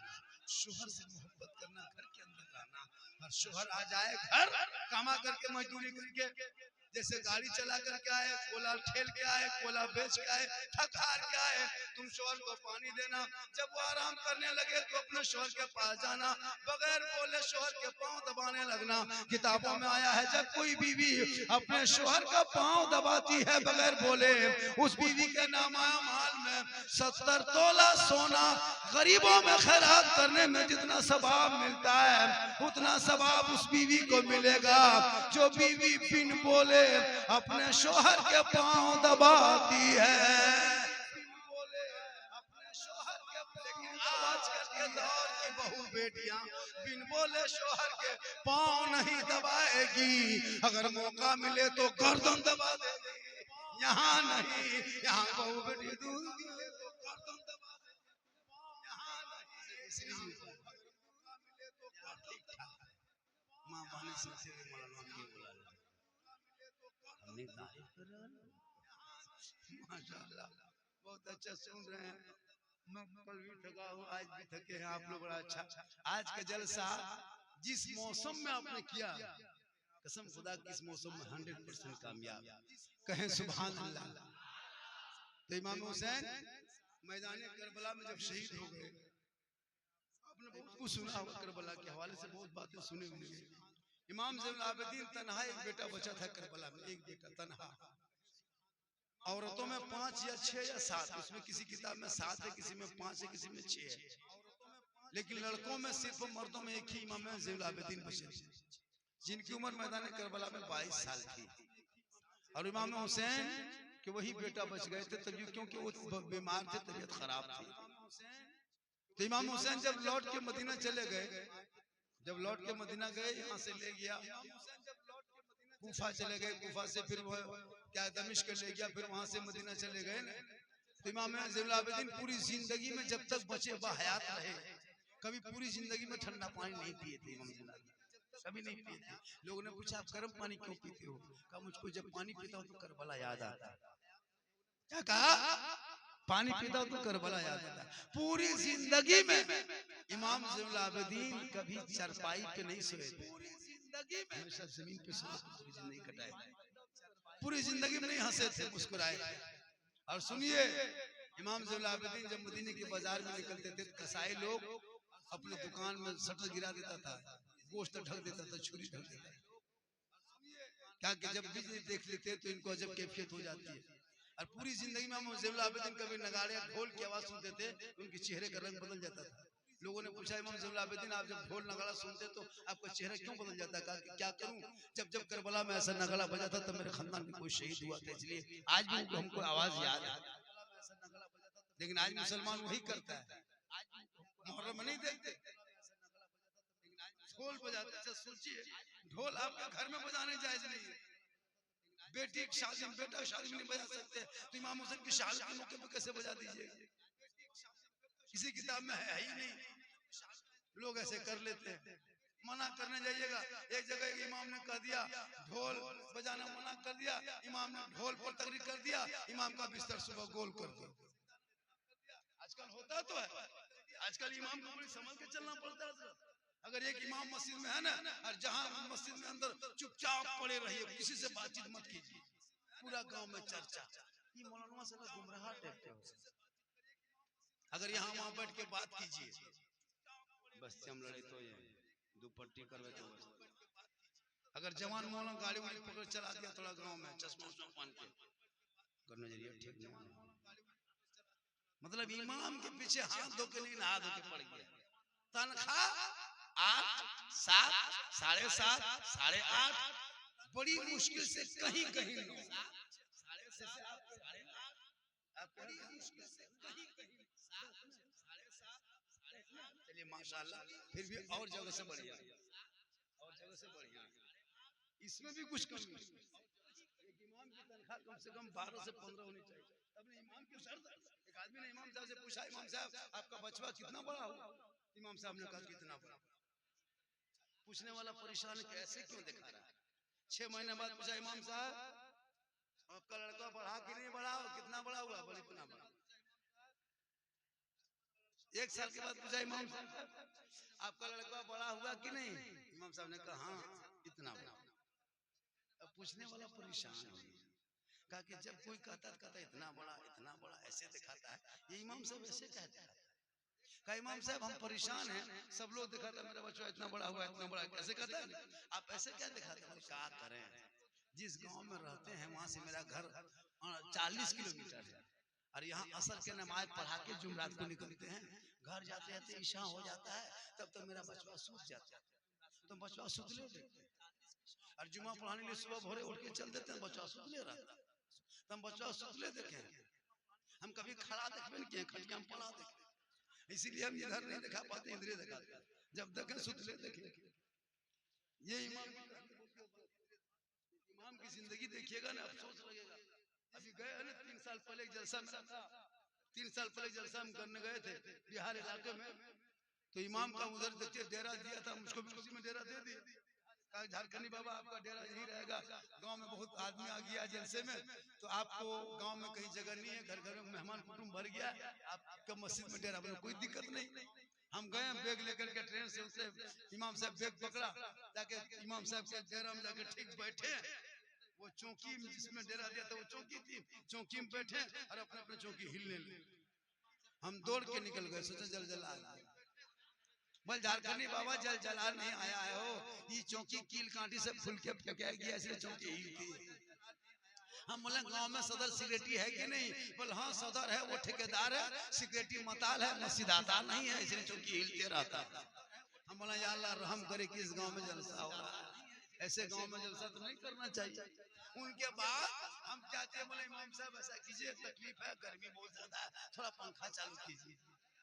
Speaker 1: शोहर से मोहब्बत करना, घर के अंदर रहना, और शोहर आ जाए घर कमा करके मजदूरी करके, जैसे गाड़ी चला करके आए, कोला ठेल के आए, कोला बेच के आए, थक हार के आए, तुम शोहर को पानी देना, जब वो आराम करने लगे तो अपने शोहर के पास जाना, बगैर बोले शोहर के पांव दबाने लगना। किताबों में आया है जब कोई बीवी अपने शोहर का पांव दबाती है बगैर बोले, उस बीवी के नामा माल में 70 तोला सोना गरीबों में खैरात करने में जितना सवाब मिलता है उतना सवाब उस बीवी को मिलेगा जो बीवी बिन बोले अपने शोहर के पांव दबाती है। आजकल के दौर की बहू बेटियां बिन बोले शोहर के पांव नहीं दबाएगी, अगर मौका मिले तो गर्दन दबा देगी। यहाँ नहीं, यहाँ बहू बेटी दूध मिले तो गर्दन दबा देगी, यहाँ नहीं। माँ बाने से माशाअल्लाह बहुत अच्छा सुन रहे हैं। मैं कल भी थका हूँ, आज भी थके हैं आप लोग। बड़ा अच्छा आज का जलसा जिस मौसम में आपने किया, कसम खुदा की इस मौसम में 100% कामयाब। कहें सुभान अल्लाह। तो इमाम हुसैन मैदान करबला में जब शहीद हो गए, आपने बहुत कुछ सुना होगा करबला के हवाले से, बहुत बातें सुने होंगे। इमाम ज़ैनुल आबिदीन तन्हा एक बेटा बचा था करबला में, एक बेटा तन्हा। औरतों में 5 या 6 या 7, उसमें किसी किताब में 7 है, किसी में 5 है, किसी में 6 है, लेकिन लड़कों में सिर्फ मर्दों में एक ही इमाम ज़ैनुल आबिदीन बचे जिनकी उम्र मैदान करबला में 22 साल थी। और इमाम हुसैन के वही बेटा बच गए थे तभी, क्योंकि वो बीमार थे, तबीयत खराब थी। तो इमाम हुसैन जब लौट के मदीना चले गए, जब लौट के मदीना गए, यहाँ से ले गया कूफा चले गए, कूफा से फिर वो क्या दमिश्क ले गया, फिर वहां से मदीना चले गए ना। तो इमाम ज़ैनुल आबिदीन पूरी जिंदगी में जब तक बचे बाहयात रहे, कभी पूरी जिंदगी में ठंडा पानी नहीं पिए थे इमाम ज़ैनुल आबिदीन, कभी नहीं पिए थे। लोगों ने पूछा आप गर्म पानी क्यों पीते हो? कहा मुझको जब पानी पीता हूँ तो करबला याद आता है। क्या कहा? पानी पीता हूँ तो करबला याद आता है। पूरी जिंदगी में इमाम ज़ैनुल आबिदीन कभी चारपाई पे नहीं सोए थे, हमेशा जमीन पे सोए, पूरी जिंदगी कटाए, पूरी जिंदगी में नहीं हंसे थे, मुस्कुराए। और सुनिए, इमाम ज़ैनुल आबिदीन जब मदीने के बाजार में निकलते थे, कसाई लोग अपने दुकान में शटर गिरा देता था, गोश्त ढक देता था, छुरी ढक देता था। क्या कि जब भी देख लेते तो इनको अजब कैफियत हो जाती है। और पूरी जिंदगी में इमाम ज़ैनुल आबिदीन कभी नगाड़े ढोल की आवाज सुनते थे, उनके चेहरे का रंग बदल जाता था। लोगों ने पूछा इमाम ज़ैनुल आबिदीन आप जब ढोल नगाड़ा सुनते तो आपका चेहरा क्यों बदल जाता? कहा कि क्या करूं, जब जब करबला में ऐसा नगाड़ा बजा था तब मेरे खानदान में कोई शहीद हुआ था, इसलिए आज भी हमको आवाज याद है। लेकिन आज मुसलमान वही करता है, मुहर्रम में नहीं देखते, ढोल बजाते। अच्छा सोचिए, ढोल आपके घर में बजाने जायज नहीं है, बेटी की शादी में, बेटा की शादी में नहीं बजा सकते, तो इमाम हुसैन की शादी के मौके पर कैसे बजा दीजिए? किसी किताब में है ही नहीं, लोग ऐसे कर लेते हैं। मना करने जाइएगा, एक जगह इमाम ने कह दिया ढोल बजाना मना कर दिया, इमाम ने ढोल पर तकरीर कर दिया, इमाम का बिस्तर सुबह गोल कर दिया। आजकल होता तो है, आजकल इमाम को बड़ी संभल के चलना पड़ता है। अगर एक इमाम मस्जिद में है ना, और जहां मस्जिद में अंदर चुपचाप पड़े रहिए, किसी से बातचीत मत कीजिए, पूरा गांव में चर्चा, ये मौलाना साला गुमराह टाइप के हो। अगर यहाँ वहां बैठ के बात कीजिए, बस हम लड़े तो ये दुपट्टी करवे तो बस। अगर जवान मौलाना गाड़ी वाड़ी पकड़ चला दिया थोड़ा गांव में, चश्मा उश्मा पहन के, कर नजरिया ठीक नहीं, मतलब इमाम के पीछे हाथ धो के नहीं, नहा धो के पड़ गया। तनख्वाह 8, 7, 7.5, 8.5, बड़ी मुश्किल से कहीं कहीं चलिए माशाल्लाह, फिर भी और जगह से बढ़िया, और जगह से बढ़िया, इसमें भी कुछ कमी। एक इमाम की तनख्वाह कम से कम 12 से 15 होनी चाहिए। तब ने इमाम की शर्त, एक आदमी ने इमाम साहब से पूछा इमाम साहब आपका बचवा कितना बड़ा हुआ? इमाम साहब ने कहा कितना बड़ा। पूछने वाला परेशान कैसे क्यों दिखा रहा है? 6 महीने बाद पूछा इमाम साहब आपका लड़का बढ़ा कि नहीं बढ़ा, कितना बड़ा हुआ? बोले इतना बड़ा। 1 साल के बाद पूछा इमाम साहब आपका लड़का बड़ा हुआ कि नहीं? इमाम साहब ने कहा हाँ इतना बड़ा। अब पूछने वाला परेशान हो गया, कहा कि जब कोई कहता इतना बड़ा ऐसे दिखाता है, ये इमाम साहब ऐसे कहते हैं? कहा इमाम साहब हम परेशान हैं, सब लोग दिखाता मेरा बच्चा इतना बड़ा हुआ, इतना बड़ा कैसे कहता है, आप ऐसे क्या दिखाते हैं? क्या करें, जिस गांव में रहते हैं वहां से मेरा घर 40 किलोमीटर है, और यहाँ असर के नमाज पढ़ा के जुमरात को निकलते हैं, घर जाते जाते ईशा हो जाता है, तब तक मेरा बचवा सूत जाता है, तो बचवा सुतले देखते हैं। और जुमा पढ़ाने के लिए सुबह भोरे उठ के चल देते हैं, बचवा सुतले रहता है, तो हम बचवा सुतले देखे, हम कभी खड़ा देखबे नहीं किए, खटिया में पड़ा देखे, इसीलिए हम इधर नहीं दिखा पाते, इधर दिखा, जब देखें सुतले देखे। ये इमाम की जिंदगी देखिएगा ना, अफसोस लगेगा। अभी गए हैं ना 3 साल पहले एक जलसा में था, 3 साल पहले जलसा हम करने गए थे बिहार इलाके में, तो इमाम का उधर देखिए डेरा दिया था, मुझको भी उसी में डेरा दे दिया, कहा झारखंडी बाबा आपका डेरा यही रहेगा, गांव में बहुत आदमी आ गया जलसे में, तो आपको गांव में कहीं जगह नहीं है, घर घर में मेहमान कुटुंब भर गया, आपका मस्जिद में डेरा बना, कोई दिक्कत नहीं। हम गए बैग लेकर के ट्रेन से उतरे, इमाम साहब बैग पकड़ा, जाके इमाम साहब के डेरा में जाके ठीक बैठे, वो चौकी जिसमें डेरा दिया था वो चौकी थी, चौकी में बैठे और अपने अपने चौकी हिलने लगे, हम दौड़ के निकल गए, सोचे जल जला, बोल झारखंडी बाबा जल जला नहीं आया है हो, ये चौकी कील कांटी से फुल के फेंका गया, इसलिए चौकी हिलती। हम बोले गांव में सदर सिक्योरिटी है कि नहीं, बोल हाँ सदर है, वो ठेकेदार है, सिक्योरिटी मताल है, मस्जिदाता नहीं है, इसलिए चौकी हिलते रहता। हम बोला या अल्लाह रहम करे कि इस गांव में जलसा हो रहा है, ऐसे गांव में जलसा तो नहीं करना चाहिए। उनके बाद हम चाहते हैं, बोले इमाम साहब ऐसा कीजिए, तकलीफ है, गर्मी बहुत ज्यादा है, थोड़ा पंखा चालू कीजिए।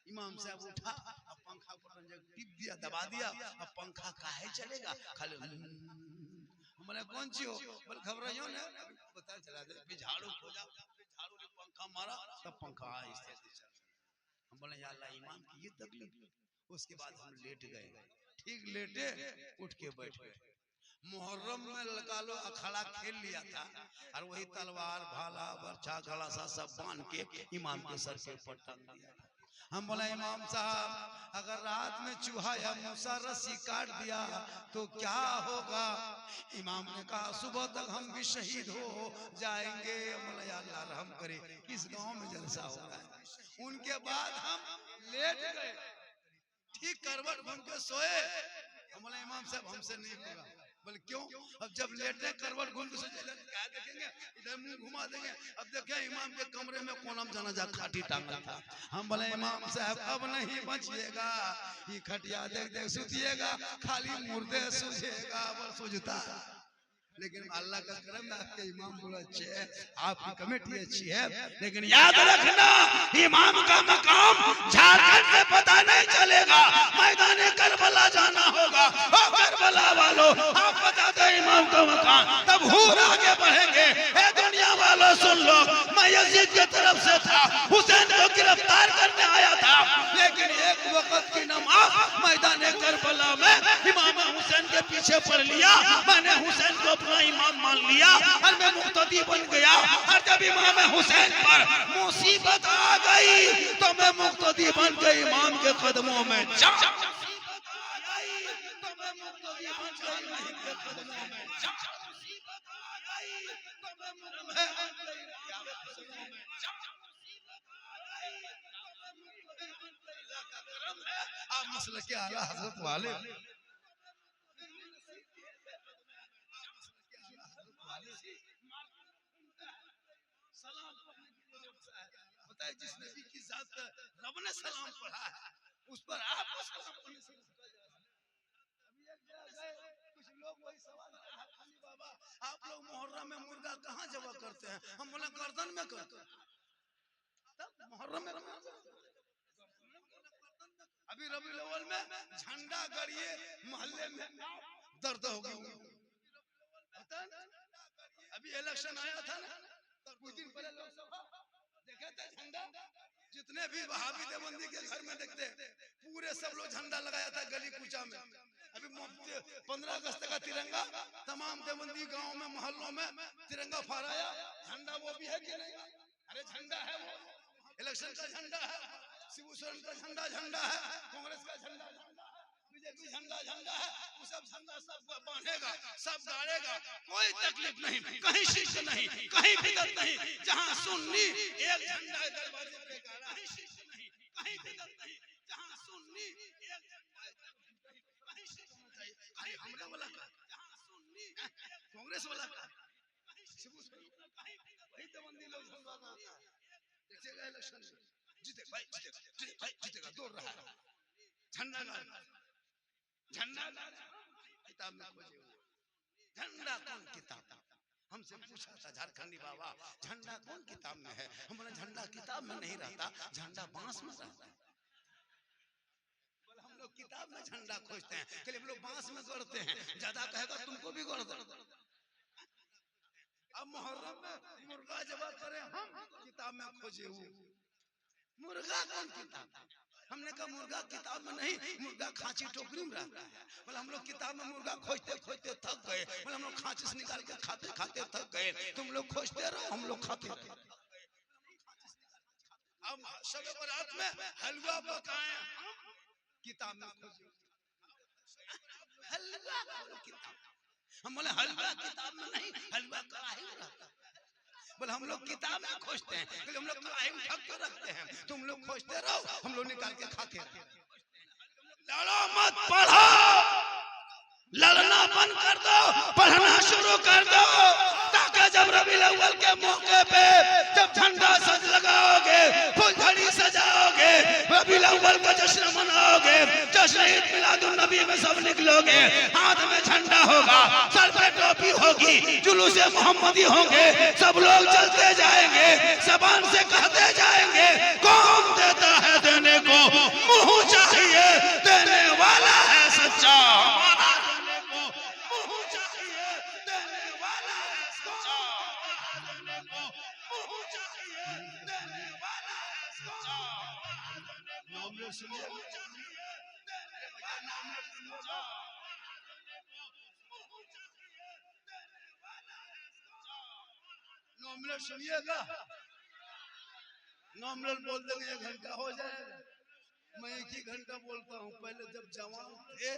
Speaker 1: इमाम साहब उठा, अब पंखा को टिप दिया, दबा दिया, अब पंखा काहे चलेगा, खाली हमने कौन सी हो, बोले घबराइयो ना, पता चला दे, झाड़ू खोजा, झाड़ू ने पंखा मारा, तब पंखा आहिस्ते से चला। हम बोले या अल्लाह इमाम की ये तकलीफ। उसके बाद हम लेट गए, ठीक लेटे उठ के बैठ गए। मुहर्रम में लगा लो अखाड़ा खेल लिया था, और वही तलवार भाला बर्छा गला सा सब बांध के इमाम के सर के ऊपर टांग दिया था। हम बोला इमाम साहब अगर रात में चूहा या मूसा रस्सी काट दिया तो क्या होगा? इमाम ने कहा सुबह तक हम भी शहीद हो जाएंगे। बोला या अल्लाह रहम करे, किस गांव में जलसा हो रहा है। उनके बाद हम लेट गए, ठीक करवट घूम के सोए। हम बोला इमाम साहब हमसे नहीं होगा। बोले क्यों? अब जब लेटे करवट घूम के सोचे क्या देखेंगे, इधर मुंह घुमा देंगे। अब देखे इमाम के कमरे में कोनम जनाजा खाटी टांगा था। हम बोले इमाम साहब अब नहीं बचिएगा, ये खटिया देख देख सुतिएगा, खाली मुर्दे सूझेगा। वो सूझता, लेकिन अल्लाह का करम ना, आपके इमाम बोला अच्छे है, आपकी कमेटी अच्छी है, लेकिन याद रखना इमाम का मकाम झारखंड से पता नहीं चलेगा, मैदान करबला जाना होगा। करबला वालों आप बता दो इमाम का मकाम, तब हूर आगे बढ़ेंगे। ए दुनिया वालों सुन लो, मैं यजीद की तरफ से था, हुसैन को गिरफ्तार करने आया था, लेकिन एक वक्त की नमाज मैदान करबला में इमाम हुसैन के पीछे पढ़ लिया। मैंने हुसैन को अपना इमाम मान लिया और मैं मुक्तदी बन गया। और जब इमाम हुसैन पर मुसीबत आ गई तो मैं मुक्तदी बन के इमाम के कदमों में जा। आप मसले के आला हजरत वाले बताए, जिस नबी की जात पर रब ने सलाम पढ़ा है उस पर आपको सलाम पढ़ने से कुछ लोग वही सवाल खाली बाबा आप लोग मुहर्रम में मुर्गा कहाँ जबा करते हैं? हम बोले गर्दन में करते हैं। तब मुहर्रम में अभी रबीउल अव्वल में झंडा गड़िए मोहल्ले में दर्द हो गई। अभी इलेक्शन आया था ना, कुछ दिन पहले लोकसभा देखे थे झंडा, जितने भी वहाबी देवबंदी के घर में देखते पूरे सब लोग झंडा लगाया था गली कूचा में। अभी 15 अगस्त का तिरंगा तमाम देवबंदी गांव में मोहल्लों में तिरंगा फहराया। झंडा वो भी है कि नहीं? अरे झंडा है, वो इलेक्शन का झंडा है, शिबू सोरेन का झंडा झंडा है, कांग्रेस का झंडा झंडा है, बीजेपी झंडा झंडा है। वो सब झंडा सब बांधेगा, सब गाड़ेगा, कोई तकलीफ नहीं, कहीं शिष्ट नहीं, कहीं बिदत नहीं। जहां सुन्नी एक झंडा दरवाजे पे गाड़ा, कहीं शिष्ट नहीं, कहीं बिदत नहीं। जहां सुन्नी एक झंडा कहीं शिष्ट नहीं, कहीं हमरे वाला का, जहां सुन्नी कांग्रेस वाला का, कहीं शिबू सोरेन का, कहीं वही देवबंदी लोग झंडा गाता है। जीतेगा इलेक्शन, जीतेगा भाई, जीतेगा भाई, जीतेगा, दौड़ रहा है, झंडा गाड़, झंडा गाड़, किताब में खोजे हुए झंडा कौन किताब, हमसे पूछा था झारखंडी बाबा झंडा कौन किताब में है, हम बोले झंडा किताब में नहीं रहता, झंडा बांस में रहता है। बोले हम लोग किताब में झंडा खोजते हैं, कि हम लोग बांस में गढ़ते हैं, ज्यादा कहेगा तुमको भी गढ़ दो। अब मुहर्रम में मुर्गा जब करे हम किताब में खोजे हुए, मुर्गा कौन किताब, हमने कहा मुर्गा किताब में नहीं, मुर्गा खांची टोकरी में रहता है। बोले हम लोग किताब में मुर्गा खोजते खोजते थक गए, बोले हम लोग खांची से निकाल के खाते खाते थक गए, तुम लोग खोजते रहो हम लोग खाते रहे। अब शब बरात में हलवा पकाए, किताब में खोजे हलवा किताब, हम बोले हलवा किताब में नहीं, हलवा कढ़ाई में रहता है। बोले हम लोग किताब में खोजते हैं, हम लोग कढ़ाई में ढक के रखते हैं, तुम लोग खोजते रहो हम लोग निकाल के खाते रहे। लड़ो मत, पढ़ो, लड़ना बंद कर दो, पढ़ना शुरू कर दो, ताकि जब रबीउल अव्वल के मौके पे जब झंडा सज लगाओगे, फुलझड़ी सजाओगे, रबीउल अव्वल का जश्न मनाओगे, जश्न ईद मिलादुन नबी में सब निकलोगे, हाथ में झंडा होगा, सर पे टोपी होगी, जुलूसे मोहम्मदी होंगे, सब लोग चलते जाएंगे, ज़बान से कहते जाएंगे, कौन देता है देने को, मुंह चाहिए देने वाला है सच्चा, देने को मुंह चाहिए देने वाला है सच्चा, देने को मुंह चाहिए देने वाला है सच्चा। नाम ले सुनिए, नॉमिनल सुनिएगा, नॉमिनल बोल देंगे 1 घंटा हो जाएगा, मैं 1 ही घंटा बोलता हूँ। पहले जब जवान थे,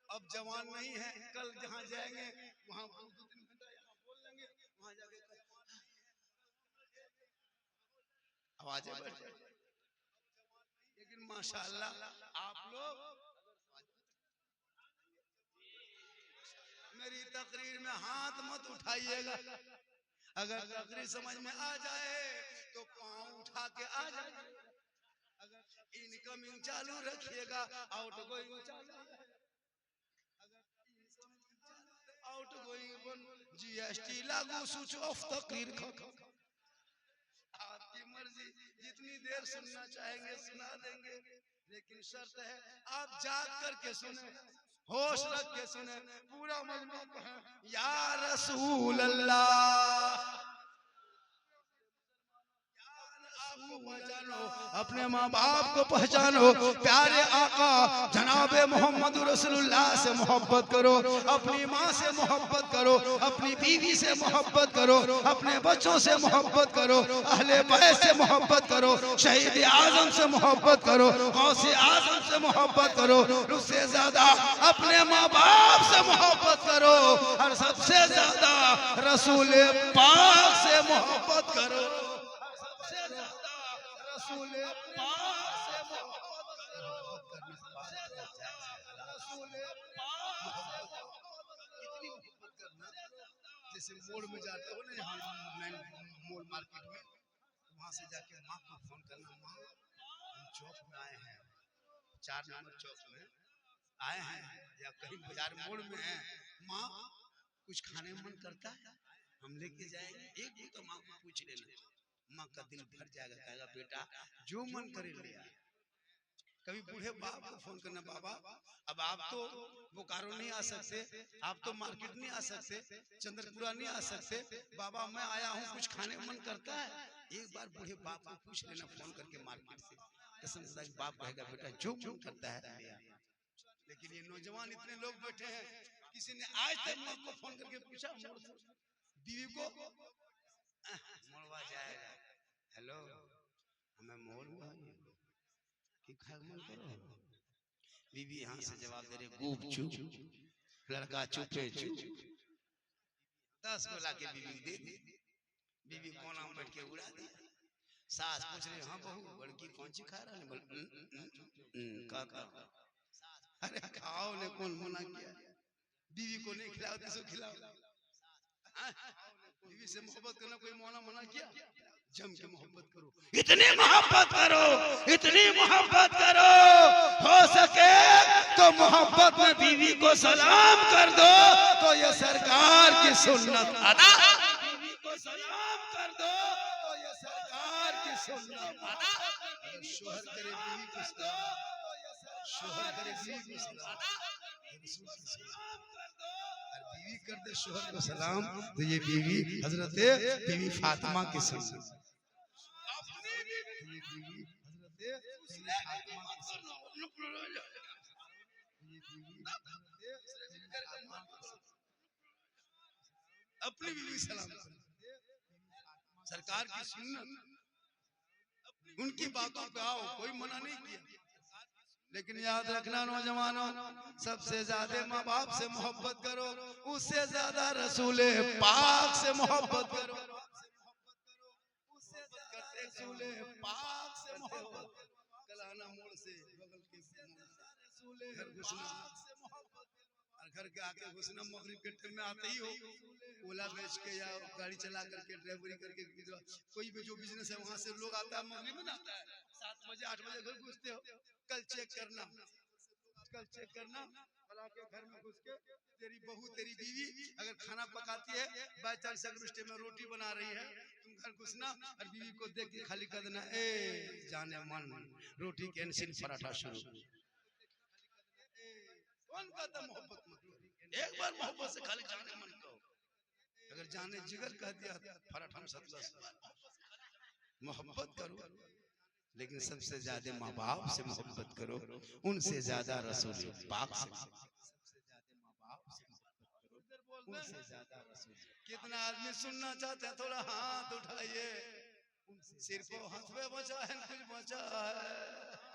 Speaker 1: अब जवान नहीं है, कल जहाँ जाएंगे वहाँ 2-3 घंटा यहाँ बोल लेंगे, वहाँ जाके आवाजें बढ़ जाएगी। लेकिन माशाअल्लाह आप लोग मेरी तकरीर में हाथ मत उठाइएगा, अगर तकरीर समझ में आ जाए तो पाँव उठा के आ जाए, अगर इनकमिंग चालू रखिएगा, आउटगोइंग चालू, आउटगोइंग बंद, जीएसटी लागू, स्विच ऑफ तकरीर खत्म। आपकी मर्जी, जितनी देर सुनना चाहेंगे सुना देंगे, लेकिन शर्त है आप जाग करके सुने, होश रख के सुने, पूरा मजमा कहें या रसूल अल्लाह, अपने माँ बाप को पहचानो, प्यारे आका जनाबे मोहम्मद रसूलुल्लाह से मोहब्बत करो, अपनी माँ से मोहब्बत करो, अपनी बीवी से मोहब्बत करो, अपने बच्चों से मोहब्बत करो, अहले बैत से मोहब्बत करो, शहीद आजम से मोहब्बत करो, गौसे आजम से मोहब्बत करो, उससे ज्यादा अपने माँ बाप से मोहब्बत करो, और सबसे ज्यादा रसूल पाक से मोहब्बत करो, रसूल पाक से मोहब्बत करो, रसूल पाक से इतनी मोहब्बत करना, जैसे मोड़ में जाते हो ना, यहाँ मेन मोड़ मार्केट में, वहाँ से जाके माँ को फोन करना, माँ हम चौक में आए हैं, 4 नंबर चौक में आए हैं, या कहीं बाजार मोड़ में है, माँ कुछ खाने में मन करता है, हम लेके जाएंगे, एक तो माँ को पूछ लेना, माँ का दिल भर जाएगा, कहेगा बेटा जो मन करे लिया। कभी बूढ़े बाप को फोन करना, बाबा अब आप तो बोकारो नहीं आ सकते, आप तो मार्केट नहीं आ सकते, चंद्रपुरा नहीं आ सकते, बाबा मैं आया हूँ कुछ खाने का मन करता है, एक बार बूढ़े बाप को पूछ लेना फोन करके मार्केट से, कसम से बाप कहेगा बेटा जो मन करता है। लेकिन ये नौजवान इतने लोग बैठे हैं, किसी ने आज तक माँ को फोन करके पूछा, बीवी को मोड़वा जाएगा, हेलो हमें मोड़ में कि खाए मन करो, बीवी यहाँ से जवाब दे रही गुप चुप, लड़का चुपे चुप, 10 गोला के बीवी दे दी, बीवी कोना में बैठ के उड़ा दी, सास पूछ रही हाँ बहू बड़की कौन सी खा रहा है, बोल का अरे खाओ ने कौन मना किया, बीवी को नहीं खिलाओ तो खिलाओ, बीवी बीवी से मोहब्बत करना कोई मौला मना किया? जम के मोहब्बत करो, इतनी मोहब्बत करो, इतनी मोहब्बत करो, हो सके तो मोहब्बत में बीवी को सलाम कर दो तो ये सरकार की सुन्नत अदा। बीवी को सलाम कर दो तो ये सरकार की सुन्नत अदा। अगर शोहर करे बीवी को सलाम, शोहर करे बीवी को सलाम, बीवी कर दे शोहर को सलाम तो ये बीवी हजरत बीवी फातिमा की सुन्नत। अपनी बीवी सलाम, सरकार की सुन्नत, उनकी बातों पे आओ, कोई मना नहीं किया। लेकिन याद रखना नौजवानों, सबसे ज्यादा माँ बाप से मोहब्बत करो, उससे ज्यादा रसूल पाक से मोहब्बत करो, उससे रसूल पाक से मोहब्बत। कलाना मोड़ से बगल के रसूल घर घुसना, और घर के आके घुसना मगरिब के टाइम में आते ही हो, ओला बेच के या गाड़ी चला करके ड्राइवरी करके, कोई भी जो बिजनेस है वहां से लोग आता है, मगरिब में आता है, 7 बजे 8 बजे घर घुसते हो। कल चेक करना, कल चेक करना, भला के घर में घुस के तेरी बहू तेरी बीवी अगर खाना पकाती है, बाई चांस अगर उस टाइम में रोटी बना रही है, तुम घर घुसना और बीवी को देख के खाली कर देना, ए जाने मन रोटी कैंसिल पराठा शुरू। कौन कहता मोहब्बत मत करो? एक बार मोहब्बत से खाली जाने मन कहो, अगर जाने जिगर कह दिया पराठा में 7-10 मोहब्बत करो, लेकिन सबसे ज्यादा माँ बाप से मोहब्बत करो, उनसे ज्यादा रसूल पाक से, उनसे ज्यादा रसूल। कितना आदमी सुनना चाहते हैं? थोड़ा हाथ उठाइए, सिर को हाथ में बचा है, कुछ बचा है।